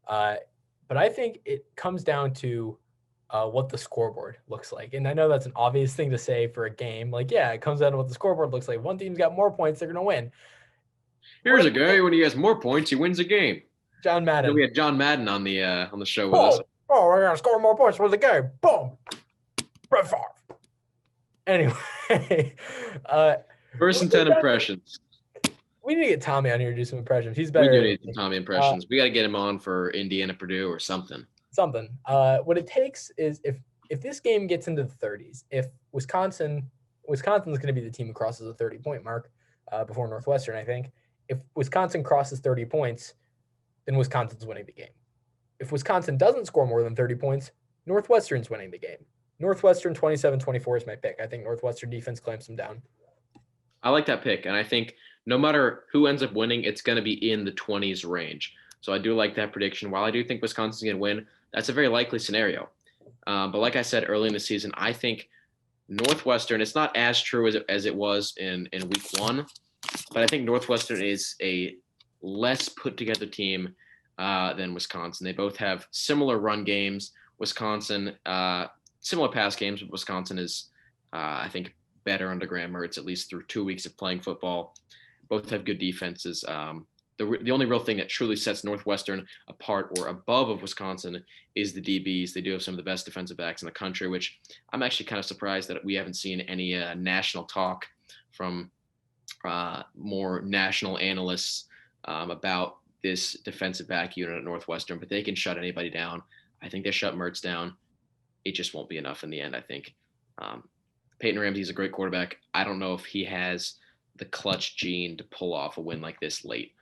But I think it comes down to what the scoreboard looks like. And I know that's an obvious thing to say for a game. Like, yeah, it comes down to what the scoreboard looks like. One team's got more points, they're going to win. Here's a guy, when he has more points, he wins a game. John Madden. We had John Madden on the show with us. Oh, we're going to score more points for the game. Boom. Brett Favre. Anyway. First and 10 impressions. We need to get Tommy on here to do some impressions. He's better. We do need some Tommy impressions. We got to get him on for Indiana, Purdue, or something. What it takes is if this game gets into the 30s, if Wisconsin's going to be the team who crosses the 30-point mark before Northwestern, I think. If Wisconsin crosses 30 points, then Wisconsin's winning the game. If Wisconsin doesn't score more than 30 points, Northwestern's winning the game. Northwestern 27-24 is my pick. I think Northwestern defense clamps them down. I like that pick, and I think no matter who ends up winning, it's going to be in the 20s range. So I do like that prediction. While I do think Wisconsin's going to win, that's a very likely scenario. But like I said early in the season, I think Northwestern, it's not as true as it was in week 1, but I think Northwestern is a less put-together team than Wisconsin. They both have similar run games. Wisconsin, similar pass games, but Wisconsin is, I think, better under Graham Mertz, at least through 2 weeks of playing football. Both have good defenses. The only real thing that truly sets Northwestern apart or above of Wisconsin is the DBs. They do have some of the best defensive backs in the country, which I'm actually kind of surprised that we haven't seen any national talk from more national analysts about this defensive back unit at Northwestern, but they can shut anybody down. I think they shut Mertz down. It just won't be enough in the end, I think. Peyton Ramsey's a great quarterback. I don't know if he has the clutch gene to pull off a win like this late.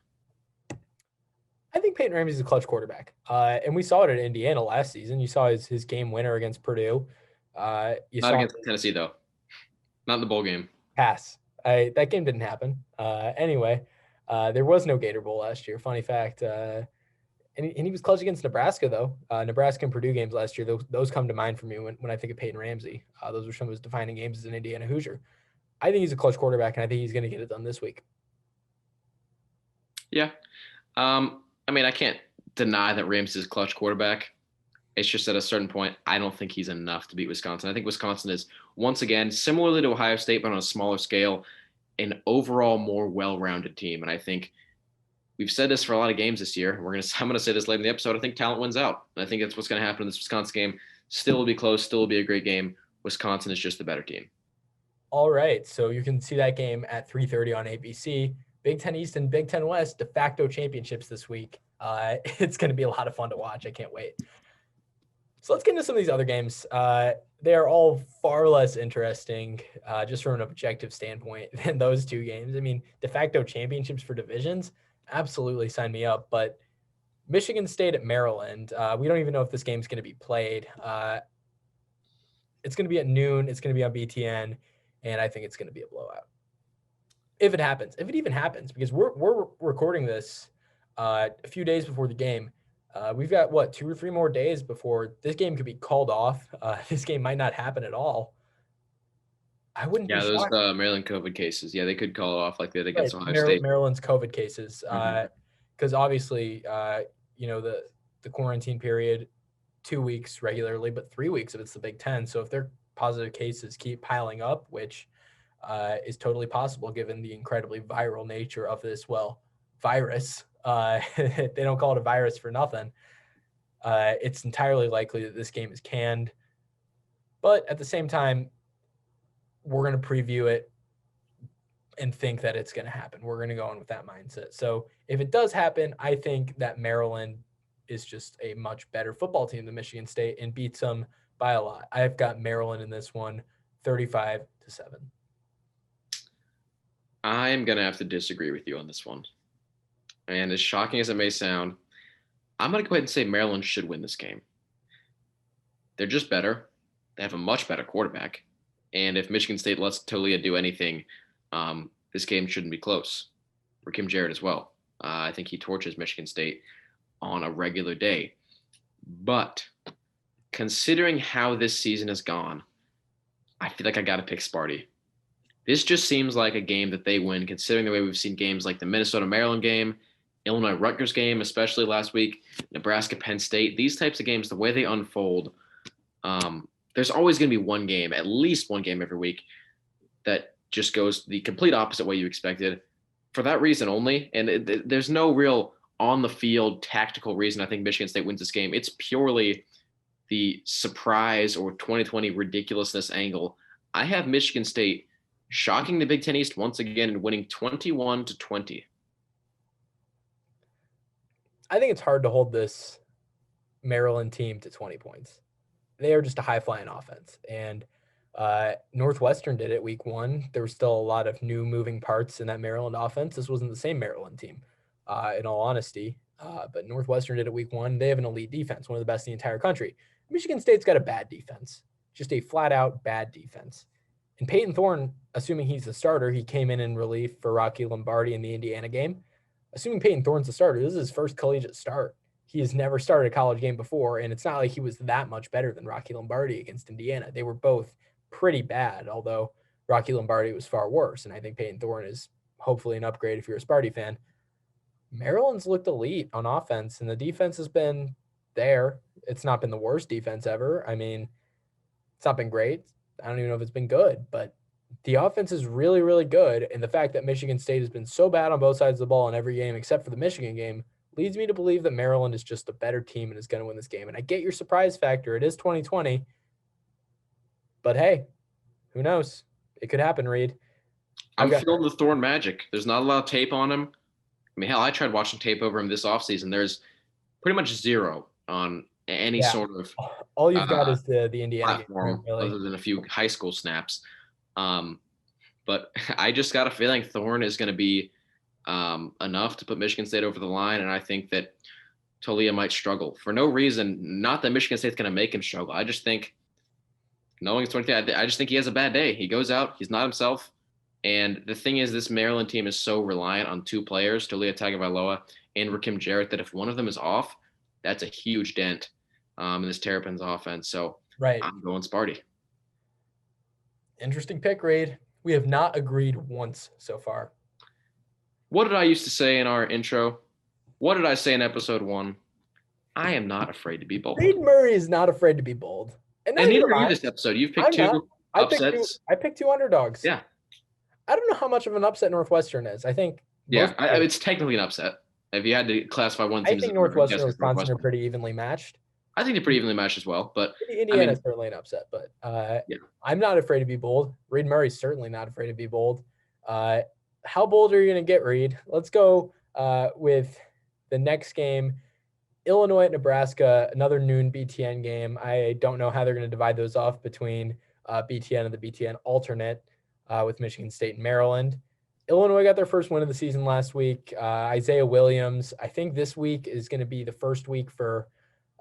I think Peyton Ramsey's a clutch quarterback. And we saw it at Indiana last season. You saw his game winner against Purdue. You Not saw against Tennessee, though. Not in the bowl game. pass. That game didn't happen. Anyway, there was no Gator Bowl last year. Funny fact. And he was clutch against Nebraska, though. Nebraska and Purdue games last year, those come to mind for me when I think of Peyton Ramsey. Those were some of his defining games as an Indiana Hoosier. I think he's a clutch quarterback, and I think he's going to get it done this week. Yeah. I mean, I can't deny that Ramsey's a clutch quarterback. It's just at a certain point, I don't think he's enough to beat Wisconsin. I think Wisconsin is, once again, similarly to Ohio State, but on a smaller scale, an overall more well-rounded team. And I think we've said this for a lot of games this year. I'm gonna say this late in the episode. I think talent wins out. And I think that's what's gonna happen in this Wisconsin game. Still will be close. Still will be a great game. Wisconsin is just the better team. All right, so you can see that game at 3:30 on ABC. Big Ten East and Big Ten West de facto championships this week. It's going to be a lot of fun to watch. I can't wait. So let's get into some of these other games. They are all far less interesting, just from an objective standpoint, than those two games. I mean, de facto championships for divisions, absolutely sign me up. But Michigan State at Maryland, we don't even know if this game's going to be played. It's going to be at noon. It's going to be on BTN, and I think it's going to be a blowout. If it happens, if it even happens, because we're recording this a few days before the game. We've got, 2 or 3 more days before this game could be called off. This game might not happen at all. I wouldn't be those shocked. Maryland COVID cases. Yeah, they could call it off like they did against Ohio State. Maryland's COVID cases, Mhm. because obviously, the quarantine period, 2 weeks regularly, but 3 weeks if it's the Big Ten. So if their positive cases keep piling up, which is totally possible given the incredibly viral nature of this, virus. They don't call it a virus for nothing. It's entirely likely that this game is canned. But at the same time, we're going to preview it and think that it's going to happen. We're going to go in with that mindset. So if it does happen, I think that Maryland is just a much better football team than Michigan State and beats them by a lot. I've got Maryland in this one, 35-7. I'm going to have to disagree with you on this one. And as shocking as it may sound, I'm going to go ahead and say Maryland should win this game. They're just better. They have a much better quarterback. And if Michigan State lets Tolia do anything, this game shouldn't be close. For Kim Jarrett as well. I think he torches Michigan State on a regular day. But considering how this season has gone, I feel like I got to pick Sparty. This just seems like a game that they win, considering the way we've seen games like the Minnesota-Maryland game, Illinois-Rutgers game, especially last week, Nebraska-Penn State. These types of games, the way they unfold, there's always going to be one game, at least one game every week, that just goes the complete opposite way you expected. For that reason only, and there's no real on-the-field tactical reason I think Michigan State wins this game. It's purely the surprise or 2020 ridiculousness angle. I have Michigan State shocking the Big Ten East once again and winning 21-20. I think it's hard to hold this Maryland team to 20 points. They are just a high-flying offense. And Northwestern did it week 1. There was still a lot of new moving parts in that Maryland offense. This wasn't the same Maryland team, in all honesty. But Northwestern did it week 1. They have an elite defense, one of the best in the entire country. Michigan State's got a bad defense, just a flat-out bad defense. And Peyton Thorne, assuming he's the starter, he came in relief for Rocky Lombardi in the Indiana game. Assuming Peyton Thorne's the starter, this is his first collegiate start. He has never started a college game before, and it's not like he was that much better than Rocky Lombardi against Indiana. They were both pretty bad, although Rocky Lombardi was far worse, and I think Peyton Thorne is hopefully an upgrade if you're a Sparty fan. Maryland's looked elite on offense, and the defense has been there. It's not been the worst defense ever. I mean, it's not been great. I don't even know if it's been good, but the offense is really, really good. And the fact that Michigan State has been so bad on both sides of the ball in every game except for the Michigan game leads me to believe that Maryland is just a better team and is going to win this game. And I get your surprise factor. It is 2020. But hey, who knows? It could happen, Reid. I'm Okay. feeling the Thorne magic. There's not a lot of tape on him. I mean, hell, I tried watching tape over him this offseason. There's pretty much zero on any Yeah. sort of All you've got uh, is the Indiana game for him, platform really. other than a few high school snaps. But I just got a feeling Thorne is going to be enough to put Michigan State over the line, and I think that Tolia might struggle for no reason. Not that Michigan State's going to make him struggle. I just think, knowing it's 23, I just think he has a bad day. He goes out, he's not himself. And the thing is, this Maryland team is so reliant on two players, Tolia Tagovailoa and Rakim Jarrett, that if one of them is off, that's a huge dent in this Terrapins offense. So Right. I'm going Sparty. Interesting pick, Reid. We have not agreed once so far. What did I used to say in our intro? What did I say in episode 1? I am not afraid to be bold. Reid Murray is not afraid to be bold. And neither are you this episode. You've picked two upsets. I picked two underdogs. Yeah. I don't know how much of an upset Northwestern is. I think it's technically an upset. If you had to classify one team, I think Northwestern and Wisconsin are pretty evenly matched. I think they're pretty evenly matched as well. But Indiana is certainly an upset. But I'm not afraid to be bold. Reid Murray's certainly not afraid to be bold. How bold are you going to get, Reid? Let's go with the next game. Illinois at Nebraska, another noon BTN game. I don't know how they're going to divide those off between BTN and the BTN alternate with Michigan State and Maryland. Illinois got their first win of the season last week. Isaiah Williams, I think this week is going to be the first week for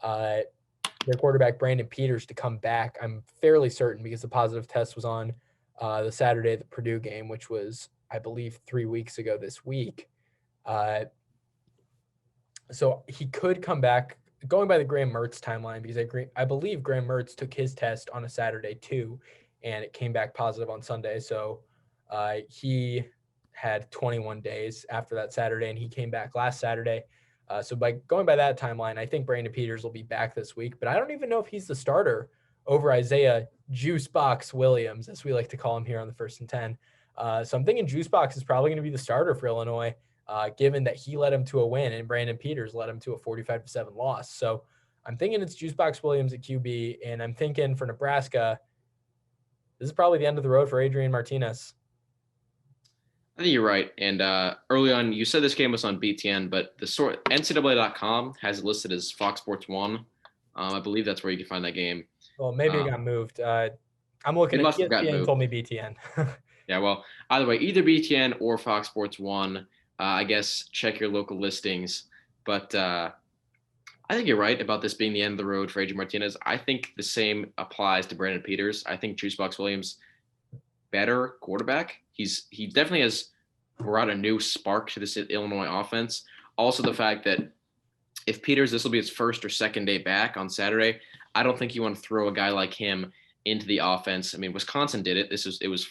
their quarterback, Brandon Peters, to come back. I'm fairly certain because the positive test was on the Saturday of the Purdue game, which was, I believe, 3 weeks ago this week. So he could come back going by the Graham Mertz timeline, because I believe Graham Mertz took his test on a Saturday too, and it came back positive on Sunday. So he had 21 days after that Saturday, and he came back last Saturday. So by going by that timeline, I think Brandon Peters will be back this week, but I don't even know if he's the starter over Isaiah Juicebox Williams, as we like to call him here on the 1st and 10. So I'm thinking Juicebox is probably going to be the starter for Illinois, given that he led him to a win and Brandon Peters led him to a 45-7 loss. So I'm thinking it's Juicebox Williams at QB, and I'm thinking for Nebraska, this is probably the end of the road for Adrian Martinez. I think you're right. And early on, you said this game was on BTN, but the NCAA.com has it listed as Fox Sports 1. I believe that's where you can find that game. Well, maybe it got moved. I'm looking at ESPN told me BTN. Yeah, well, either way, either BTN or Fox Sports 1. I guess check your local listings. But I think you're right about this being the end of the road for Adrian Martinez. I think the same applies to Brandon Peters. I think Juicebox Williams, better quarterback. He definitely has brought a new spark to this Illinois offense. Also, the fact that if Peters, this will be his first or second day back on Saturday, I don't think you want to throw a guy like him into the offense. I mean, Wisconsin did it. It was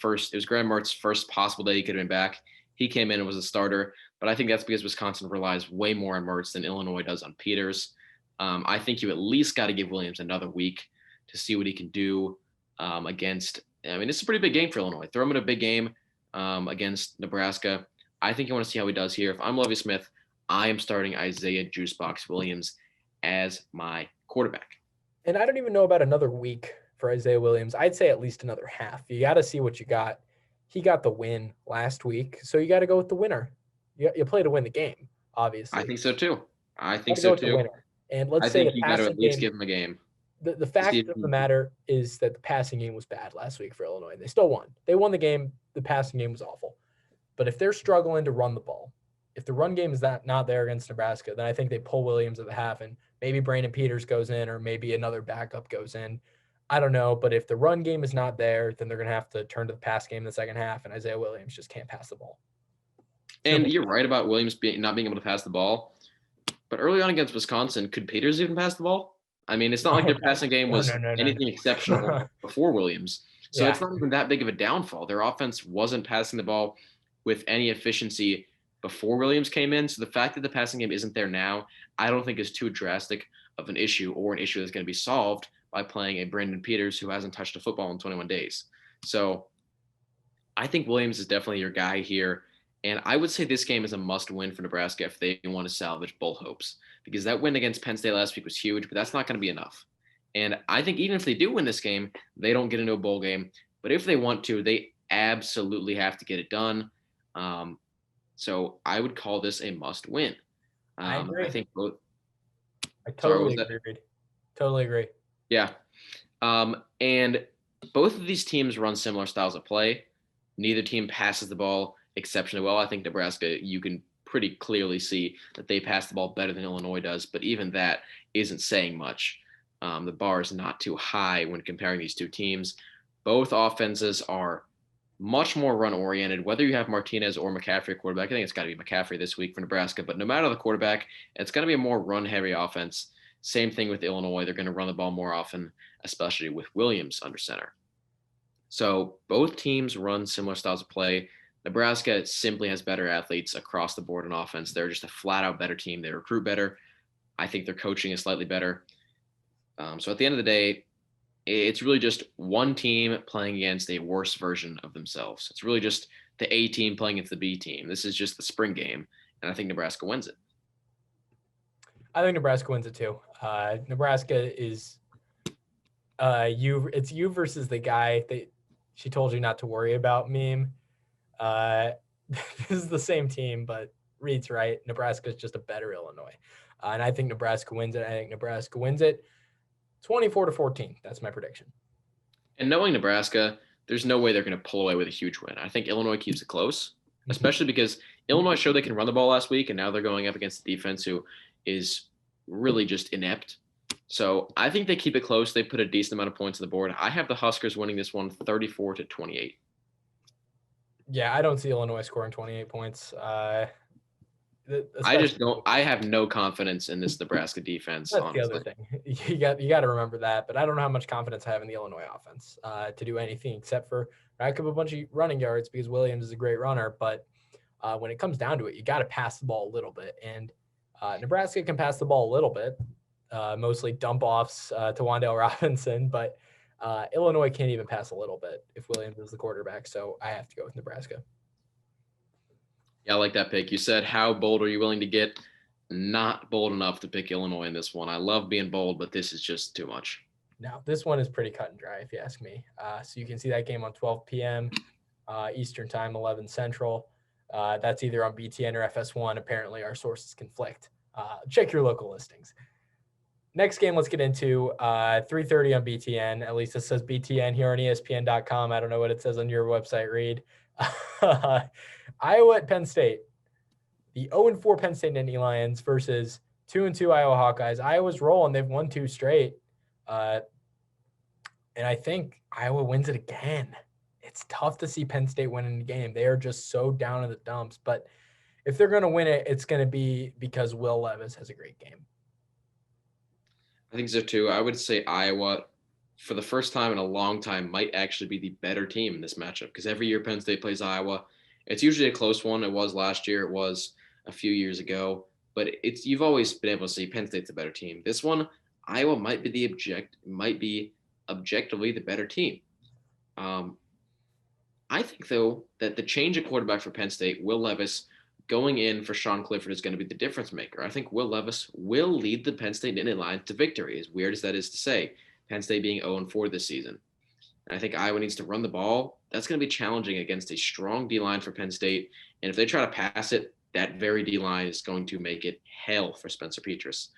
Graham Mertz's first possible day he could have been back. He came in and was a starter, but I think that's because Wisconsin relies way more on Mertz than Illinois does on Peters. I think you at least got to give Williams another week to see what he can do against. I mean, it's a pretty big game for Illinois. Throw him in a big game against Nebraska. I think you want to see how he does here. If I'm Lovie Smith, I am starting Isaiah Juicebox Williams as my quarterback. And I don't even know about another week for Isaiah Williams. I'd say at least another half. You got to see what you got. He got the win last week, so you got to go with the winner. You play to win the game, obviously. I think so too. And let's say you got to at least give him a game. The fact of the matter is that the passing game was bad last week for Illinois. They still won. They won the game. The passing game was awful. But if they're struggling to run the ball, if the run game is not there against Nebraska, then I think they pull Williams at the half, and maybe Brandon Peters goes in, or maybe another backup goes in. I don't know, but if the run game is not there, then they're going to have to turn to the pass game in the second half, and Isaiah Williams just can't pass the ball. And you're right about Williams not being able to pass the ball. But early on against Wisconsin, could Peters even pass the ball? I mean, it's not like their passing game was anything exceptional before Williams. So it's not even that big of a downfall. Their offense wasn't passing the ball with any efficiency before Williams came in. So the fact that the passing game isn't there now, I don't think is too drastic of an issue, or an issue that's going to be solved by playing a Brandon Peters who hasn't touched a football in 21 days. So I think Williams is definitely your guy here. And I would say this game is a must-win for Nebraska if they want to salvage bowl hopes, because that win against Penn State last week was huge, but that's not going to be enough. And I think even if they do win this game, they don't get into a bowl game. But if they want to, they absolutely have to get it done. So I would call this a must win. I agree. I think both. I Sorry, what was totally that? agree, Reid. Totally agree. Yeah. And both of these teams run similar styles of play. Neither team passes the ball exceptionally well. I think Nebraska, you can pretty clearly see that they pass the ball better than Illinois does, but even that isn't saying much. The bar is not too high when comparing these two teams. Both offenses are much more run oriented. Whether you have Martinez or McCaffrey quarterback, I think it's got to be McCaffrey this week for Nebraska, but no matter the quarterback, it's going to be a more run heavy offense. Same thing with Illinois. They're going to run the ball more often, especially with Williams under center. So both teams run similar styles of play. Nebraska simply has better athletes across the board in offense. They're just a flat out better team. They recruit better. I think their coaching is slightly better. So at the end of the day, it's really just one team playing against a worse version of themselves. It's really just the A team playing against the B team. This is just the spring game, and I think Nebraska wins it. I think Nebraska wins it too. Nebraska is it's you versus the guy that she told you not to worry about meme. This is the same team, but Reid's right. Nebraska is just a better Illinois. And I think Nebraska wins it. I think Nebraska wins it 24-14. That's my prediction. And knowing Nebraska, there's no way they're going to pull away with a huge win. I think Illinois keeps it close, especially because Illinois showed they can run the ball last week, and now they're going up against the defense who is really just inept. So I think they keep it close. They put a decent amount of points on the board. I have the Huskers winning this one 34-28. Yeah, I don't see Illinois scoring 28 points. I just don't. I have no confidence in this Nebraska defense. That's honestly. the other thing. You got to remember that. But I don't know how much confidence I have in the Illinois offense to do anything except for rack up a bunch of running yards because Williams is a great runner. But when it comes down to it, you got to pass the ball a little bit. And Nebraska can pass the ball a little bit, mostly dump offs to Wan'Dale Robinson. But Illinois can't even pass a little bit if Williams is the quarterback. So I have to go with Nebraska. Yeah, I like that pick. You said, how bold are you willing to get? Not bold enough to pick Illinois in this one. I love being bold, but this is just too much. Now, this one is pretty cut and dry, if you ask me. So you can see that game on 12 p.m. Eastern time, 11 Central. That's either on BTN or FS1. Apparently, our sources conflict. Check your local listings. Next game, let's get into 3:30 on BTN. At least it says BTN here on ESPN.com. I don't know what it says on your website, Reid. Iowa at Penn State. The 0-4 Penn State Nittany Lions versus 2-2 Iowa Hawkeyes. Iowa's rolling. They've won 2 straight. And I think Iowa wins it again. It's tough to see Penn State winning the game. They are just so down in the dumps. But if they're going to win it, it's going to be because Will Levis has a great game. I think so too. I would say Iowa, for the first time in a long time, might actually be the better team in this matchup because every year Penn State plays Iowa, it's usually a close one. It was last year. It was a few years ago. But you've always been able to see Penn State's a better team. This one, Iowa might be objectively the better team. I think, though, that the change of quarterback for Penn State, Will Levis, going in for Sean Clifford is going to be the difference maker. I think Will Levis will lead the Penn State Nittany Lions to victory, as weird as that is to say, Penn State being 0-4 this season. And I think Iowa needs to run the ball. That's going to be challenging against a strong D-line for Penn State. And if they try to pass it, that very D-line is going to make it hell for Spencer Petras.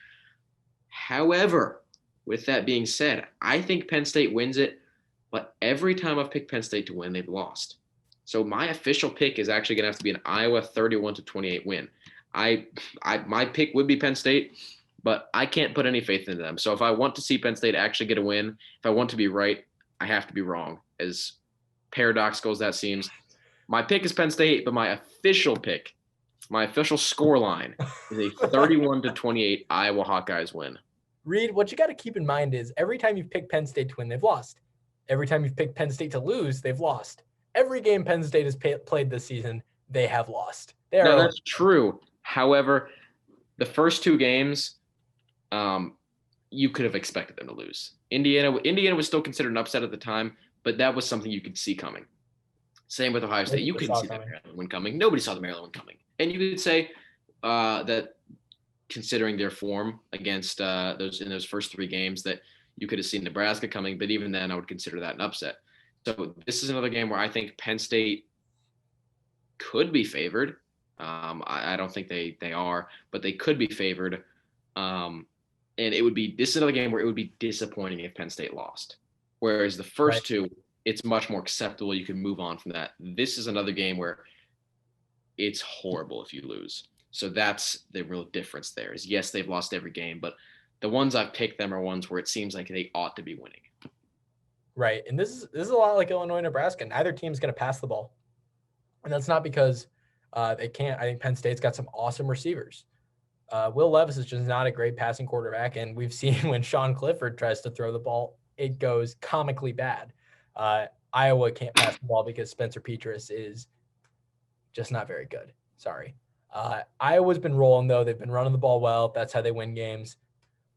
However, with that being said, I think Penn State wins it, but every time I've picked Penn State to win, they've lost. So my official pick is actually going to have to be an Iowa 31-28 win. My pick would be Penn State, but I can't put any faith into them. So if I want to see Penn State actually get a win, if I want to be right, I have to be wrong. As paradoxical as that seems, my pick is Penn State, but my official pick, my official score line is a 31-28 Iowa Hawkeyes win. Reid, what you got to keep in mind is every time you've picked Penn State to win, they've lost. Every time you've picked Penn State to lose, they've lost. Every game Penn State has played this season, they have lost. No, that's true. However, the first 2 games, you could have expected them to lose. Indiana was still considered an upset at the time, but that was something you could see coming. Same with Ohio State. You couldn't see the Maryland win coming. Nobody saw the Maryland win coming. And you could say that considering their form against those first 3 games that you could have seen Nebraska coming, but even then I would consider that an upset. So this is another game where I think Penn State could be favored. I don't think they are, but they could be favored. And this is another game where it would be disappointing if Penn State lost. Whereas the Right. first two, it's much more acceptable. You can move on from that. This is another game where it's horrible if you lose. So that's the real difference there. Is yes, they've lost every game, but the ones I've picked them are ones where it seems like they ought to be winning. Right. And this is a lot like Illinois, Nebraska. Neither team's going to pass the ball. And that's not because they can't. I think Penn State's got some awesome receivers. Will Levis is just not a great passing quarterback. And we've seen when Sean Clifford tries to throw the ball, it goes comically bad. Iowa can't pass the ball because Spencer Petras is just not very good. Sorry. Iowa's been rolling, though. They've been running the ball well. That's how they win games.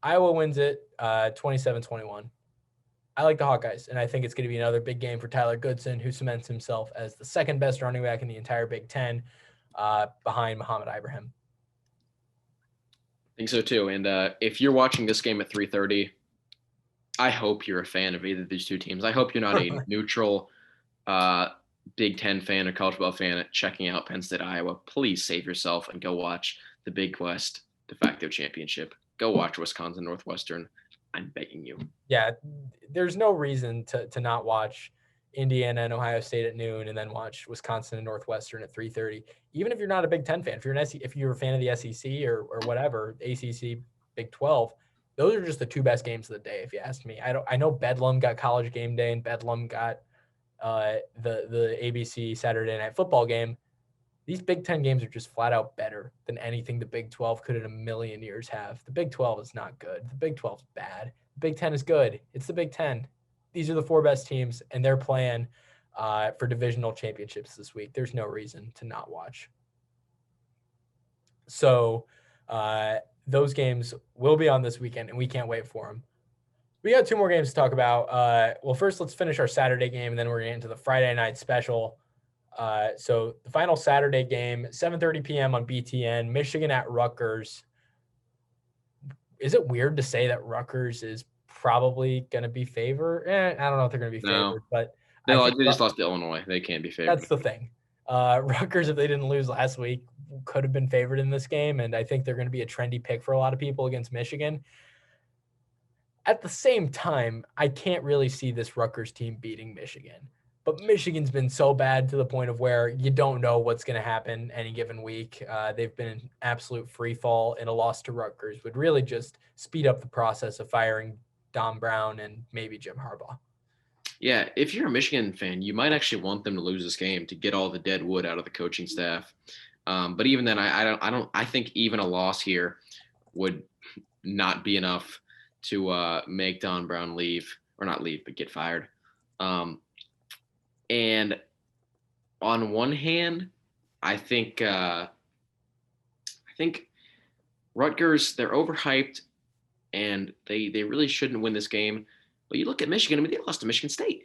Iowa wins it 27-21. I like the Hawkeyes, and I think it's going to be another big game for Tyler Goodson, who cements himself as the second best running back in the entire Big Ten, behind Muhammad Ibrahim. I think so too. And if you're watching this game at 3:30, I hope you're a fan of either of these two teams. I hope you're not a neutral Big Ten fan or college football fan checking out Penn State, Iowa. Please save yourself and go watch the Big West de facto championship. Go watch Wisconsin-Northwestern. I'm begging you. Yeah, there's no reason to not watch Indiana and Ohio State at noon and then watch Wisconsin and Northwestern at 3:30. Even if you're not a Big Ten fan, if you're a fan of the SEC or whatever, ACC, Big 12, those are just the two best games of the day, if you ask me. I know Bedlam got College Game Day and Bedlam got the ABC Saturday Night Football game. These Big Ten games are just flat out better than anything the Big 12 could in a million years have. The Big 12 is not good. The Big 12 is bad. The Big 10 is good. It's the Big 10. These are the four best teams, and they're playing for divisional championships this week. There's no reason to not watch. So those games will be on this weekend, and we can't wait for them. We got two more games to talk about. Well, first, let's finish our Saturday game, and then we're going to get into the Friday night special. So the final Saturday game, 7:30 p.m. on BTN, Michigan at Rutgers. Is it weird to say that Rutgers is probably going to be favored? I don't know if they're going to be favored, but I think they just lost to Illinois. They can't be favored. that's the thing. Rutgers, if they didn't lose last week, could have been favored in this game, and I think they're going to be a trendy pick for a lot of people against Michigan. At the same time, I can't really see this Rutgers team beating Michigan. But Michigan's been so bad to the point of where you don't know what's going to happen any given week. They've been an absolute free fall, and a loss to Rutgers would really just speed up the process of firing Don Brown and maybe Jim Harbaugh. Yeah, if you're a Michigan fan, you might actually want them to lose this game to get all the dead wood out of the coaching staff. But even then, I think even a loss here would not be enough to make Don Brown leave, or not leave, but get fired. And on one hand, I think Rutgers, they're overhyped, and they really shouldn't win this game. But you look at Michigan. I mean, they lost to Michigan State.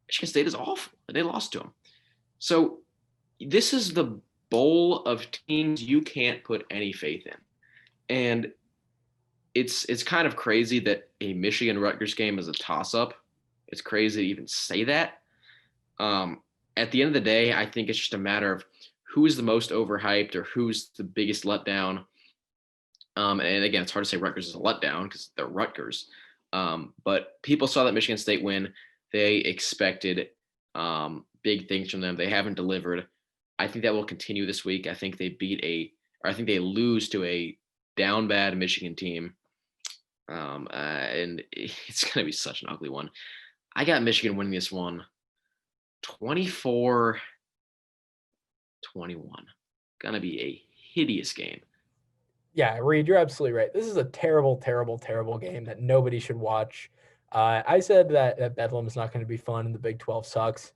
Michigan State is awful. They lost to them. So this is the bowl of teams you can't put any faith in, and it's kind of crazy that a Michigan Rutgers game is a toss-up. It's crazy to even say that. At the end of the day, I think it's just a matter of who's the most overhyped or who's the biggest letdown. And again, it's hard to say Rutgers is a letdown because they're Rutgers. But people saw that Michigan State win. They expected big things from them. They haven't delivered. I think that will continue this week. I think they I think they lose to a down bad Michigan team. And it's going to be such an ugly one. I got Michigan winning this one 24-21. Going to be a hideous game. Yeah, Reid, you're absolutely right. This is a terrible, terrible, terrible game that nobody should watch. I said that Bedlam is not going to be fun and the Big 12 sucks.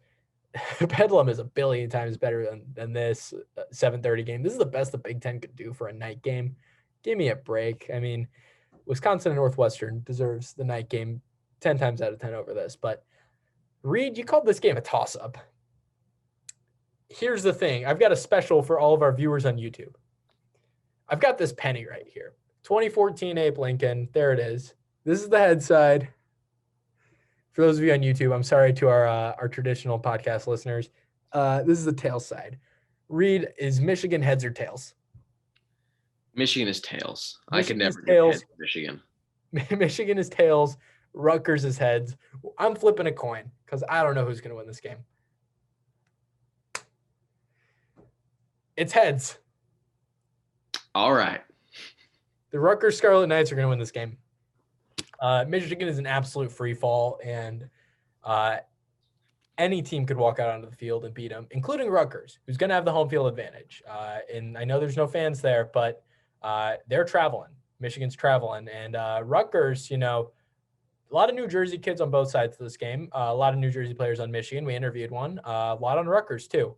Bedlam is a billion times better than this 7:30 game. This is the best the Big Ten could do for a night game. Give me a break. I mean, Wisconsin and Northwestern deserves the night game 10 times out of 10 over this. But Reid, you called this game a toss-up. Here's the thing. I've got a special for all of our viewers on YouTube. I've got this penny right here. 2014 Abe Lincoln. There it is. This is the head side. For those of you on YouTube, I'm sorry to our traditional podcast listeners. This is the tails side. Reid, is Michigan heads or tails? Michigan is tails. I could Michigan's never give tails. heads to Michigan. Michigan is tails. Rutgers is heads. I'm flipping a coin because I don't know who's going to win this game. It's heads. All right. The Rutgers Scarlet Knights are going to win this game. Michigan is an absolute free fall, and any team could walk out onto the field and beat them, including Rutgers, who's going to have the home field advantage. And I know there's no fans there, but they're traveling. Michigan's traveling. And Rutgers, a lot of New Jersey kids on both sides of this game. A lot of New Jersey players on Michigan. We interviewed one. A lot on Rutgers, too.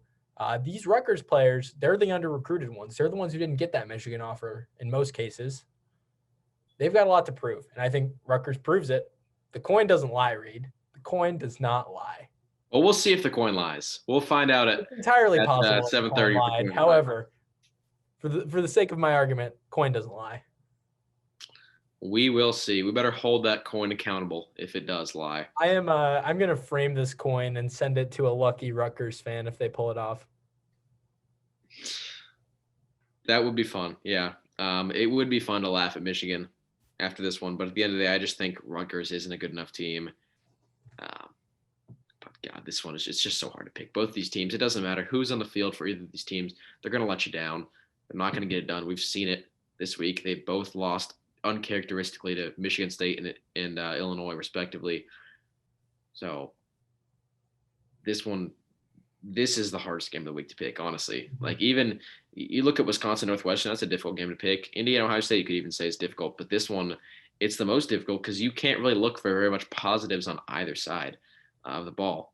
These Rutgers players, they're the under-recruited ones. They're the ones who didn't get that Michigan offer in most cases. They've got a lot to prove, and I think Rutgers proves it. The coin doesn't lie, Reid. The coin does not lie. Well, we'll see if the coin lies. We'll find out at entirely possible 7:30. However, for the sake of my argument, coin doesn't lie. We will see. We better hold that coin accountable if it does lie. I'm going to frame this coin and send it to a lucky Rutgers fan if they pull it off. That would be fun. Yeah. It would be fun to laugh at Michigan after this one, but at the end of the day, I just think Rutgers isn't a good enough team. But God, this one it's just so hard to pick. Both these teams, it doesn't matter who's on the field for either of these teams. They're going to let you down. They're not going to get it done. We've seen it this week. They both lost uncharacteristically to Michigan State and Illinois, respectively. So this is the hardest game of the week to pick, honestly. Like, even you look at Wisconsin-Northwestern, that's a difficult game to pick. Indiana-Ohio State, you could even say is difficult, but this one, it's the most difficult because you can't really look for very much positives on either side of the ball.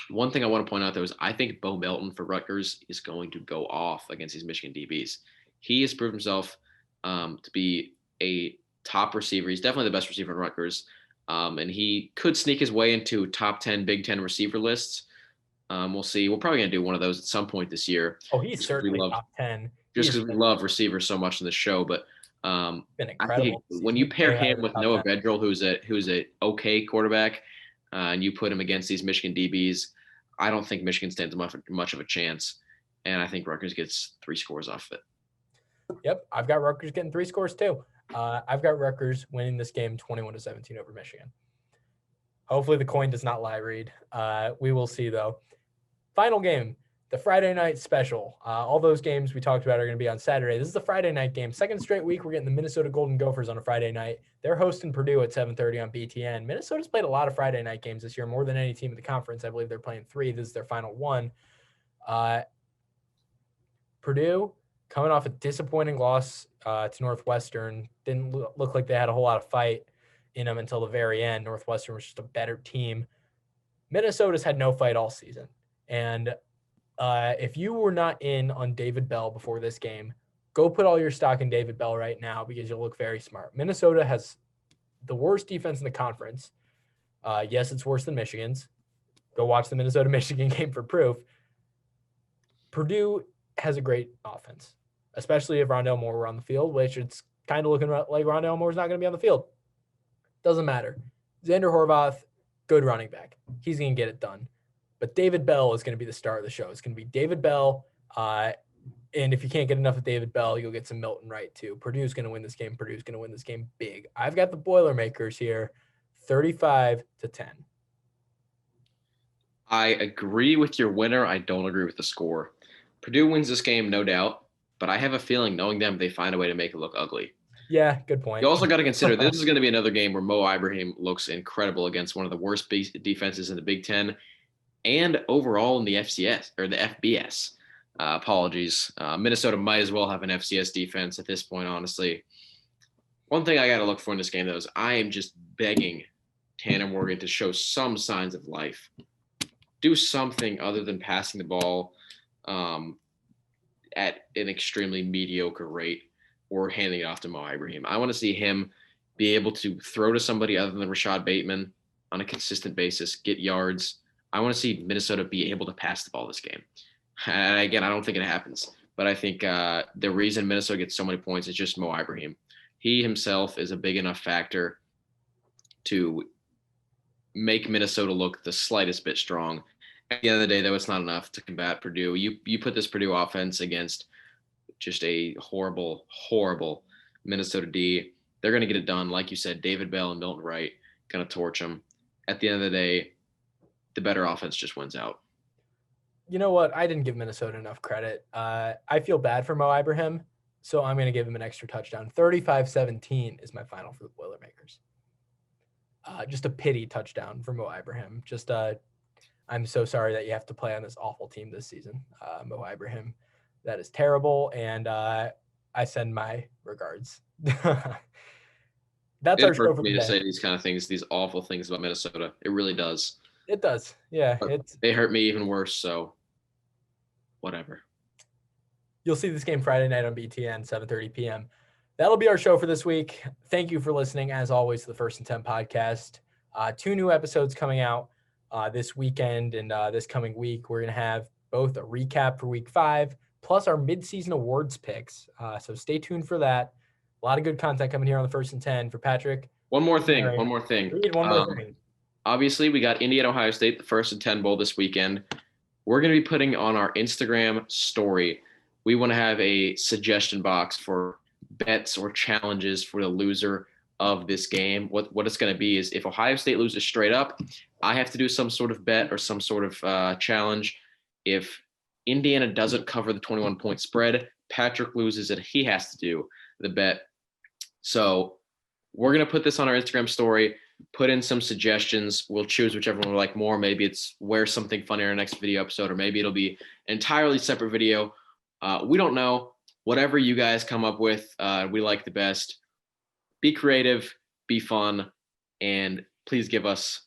One thing I want to point out, though, is I think Bo Melton for Rutgers is going to go off against these Michigan DBs. He has proved himself to be a top receiver. He's definitely the best receiver in Rutgers, and he could sneak his way into top 10 Big Ten receiver lists. We'll see. We're probably going to do one of those at some point this year. Oh, he's certainly top 10. Just because we love receivers so much in the show. But been incredible. I think when you pair him with Noah Vedral, who's a okay quarterback, and you put him against these Michigan DBs, I don't think Michigan stands much of a chance. And I think Rutgers gets 3 scores off of it. Yep, I've got Rutgers getting 3 scores too. I've got Rutgers winning this game 21-17 over Michigan. Hopefully the coin does not lie, Reid. We will see, though. Final game, the Friday night special. All those games we talked about are going to be on Saturday. This is the Friday night game. Second straight week, we're getting the Minnesota Golden Gophers on a Friday night. They're hosting Purdue at 7:30 on BTN. Minnesota's played a lot of Friday night games this year, more than any team in the conference. I believe they're playing 3. This is their final one. Purdue, coming off a disappointing loss to Northwestern, didn't look like they had a whole lot of fight in them until the very end. Northwestern was just a better team. Minnesota's had no fight all season. And if you were not in on David Bell before this game, go put all your stock in David Bell right now because you'll look very smart. Minnesota has the worst defense in the conference. Yes, it's worse than Michigan's. Go watch the Minnesota-Michigan game for proof. Purdue has a great offense, especially if Rondale Moore were on the field, which it's kind of looking like Rondale Moore's not going to be on the field. Doesn't matter. Xander Horvath, good running back. He's going to get it done. But David Bell is going to be the star of the show. It's going to be David Bell. And if you can't get enough of David Bell, you'll get some Milton Wright too. Purdue's going to win this game. Purdue's going to win this game big. I've got the Boilermakers here, 35-10. I agree with your winner. I don't agree with the score. Purdue wins this game, no doubt. But I have a feeling, knowing them, they find a way to make it look ugly. Yeah, good point. You also got to consider this is going to be another game where Mo Ibrahim looks incredible against one of the worst defenses in the Big Ten and overall in the FCS or the FBS. Apologies. Minnesota might as well have an FCS defense at this point, honestly. One thing I got to look for in this game, though, is I am just begging Tanner Morgan to show some signs of life. Do something other than passing the ball at an extremely mediocre rate or handing it off to Mo Ibrahim. I want to see him be able to throw to somebody other than Rashad Bateman on a consistent basis, get yards. I want to see Minnesota be able to pass the ball this game. And again, I don't think it happens, but I think the reason Minnesota gets so many points is just Mo Ibrahim. He himself is a big enough factor to make Minnesota look the slightest bit strong. At the end of the day, though, it's not enough to combat Purdue. You put this Purdue offense against just a horrible, horrible Minnesota D. They're going to get it done. Like you said, David Bell and Milton Wright going to torch them. At the end of the day, the better offense just wins out. You know what? I didn't give Minnesota enough credit. I feel bad for Mo Ibrahim, so I'm going to give him an extra touchdown. 35-17 is my final for the Boilermakers. Just a pity touchdown for Mo Ibrahim. I'm so sorry that you have to play on this awful team this season, Mo Ibrahim. That is terrible, and I send my regards. That's our show for me today. to say these kind of things, these awful things about Minnesota. It really does. It does. Yeah. They hurt me even worse, so whatever. You'll see this game Friday night on BTN, 7:30 p.m. That'll be our show for this week. Thank you for listening, as always, to the First and 10 podcast. 2 new episodes coming out this weekend and this coming week. We're going to have both a recap for week 5, plus our midseason awards picks. So stay tuned for that. A lot of good content coming here on the First and 10 for Patrick. One more thing. Reid, one more thing. Obviously, we got Indiana Ohio State, the First and 10 Bowl this weekend. We're going to be putting on our Instagram story. We want to have a suggestion box for bets or challenges for the loser of this game. What it's going to be is if Ohio State loses straight up, I have to do some sort of bet or some sort of challenge. If Indiana doesn't cover the 21-point spread, Patrick loses and he has to do the bet. So we're going to put this on our Instagram story, put in some suggestions. We'll choose whichever one we like more. Maybe it's wear something funny in our next video episode, or maybe it'll be an entirely separate video. We don't know. Whatever you guys come up with, we like the best. Be creative, be fun, and please give us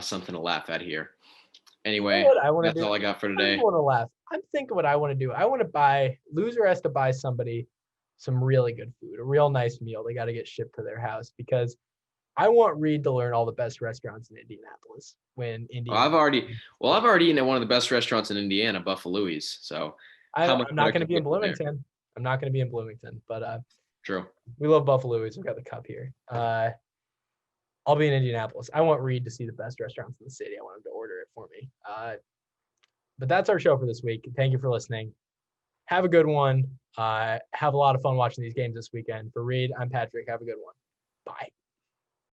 something to laugh at here. Anyway, that's all I got for today. I want to laugh. I'm thinking what I want to do. I want to loser has to buy somebody some really good food, a real nice meal. They got to get shipped to their house because I want Reid to learn all the best restaurants in Indianapolis when Indiana. I've already eaten at one of the best restaurants in Indiana, Buffalo's. So I'm not going to be in Bloomington. I'm not going to be in Bloomington, but true. We love Buffalo's. We've got the cup here. I'll be in Indianapolis. I want Reid to see the best restaurants in the city. I want him to order it for me. But that's our show for this week. Thank you for listening. Have a good one. Have a lot of fun watching these games this weekend. For Reid, I'm Patrick. Have a good one. Bye.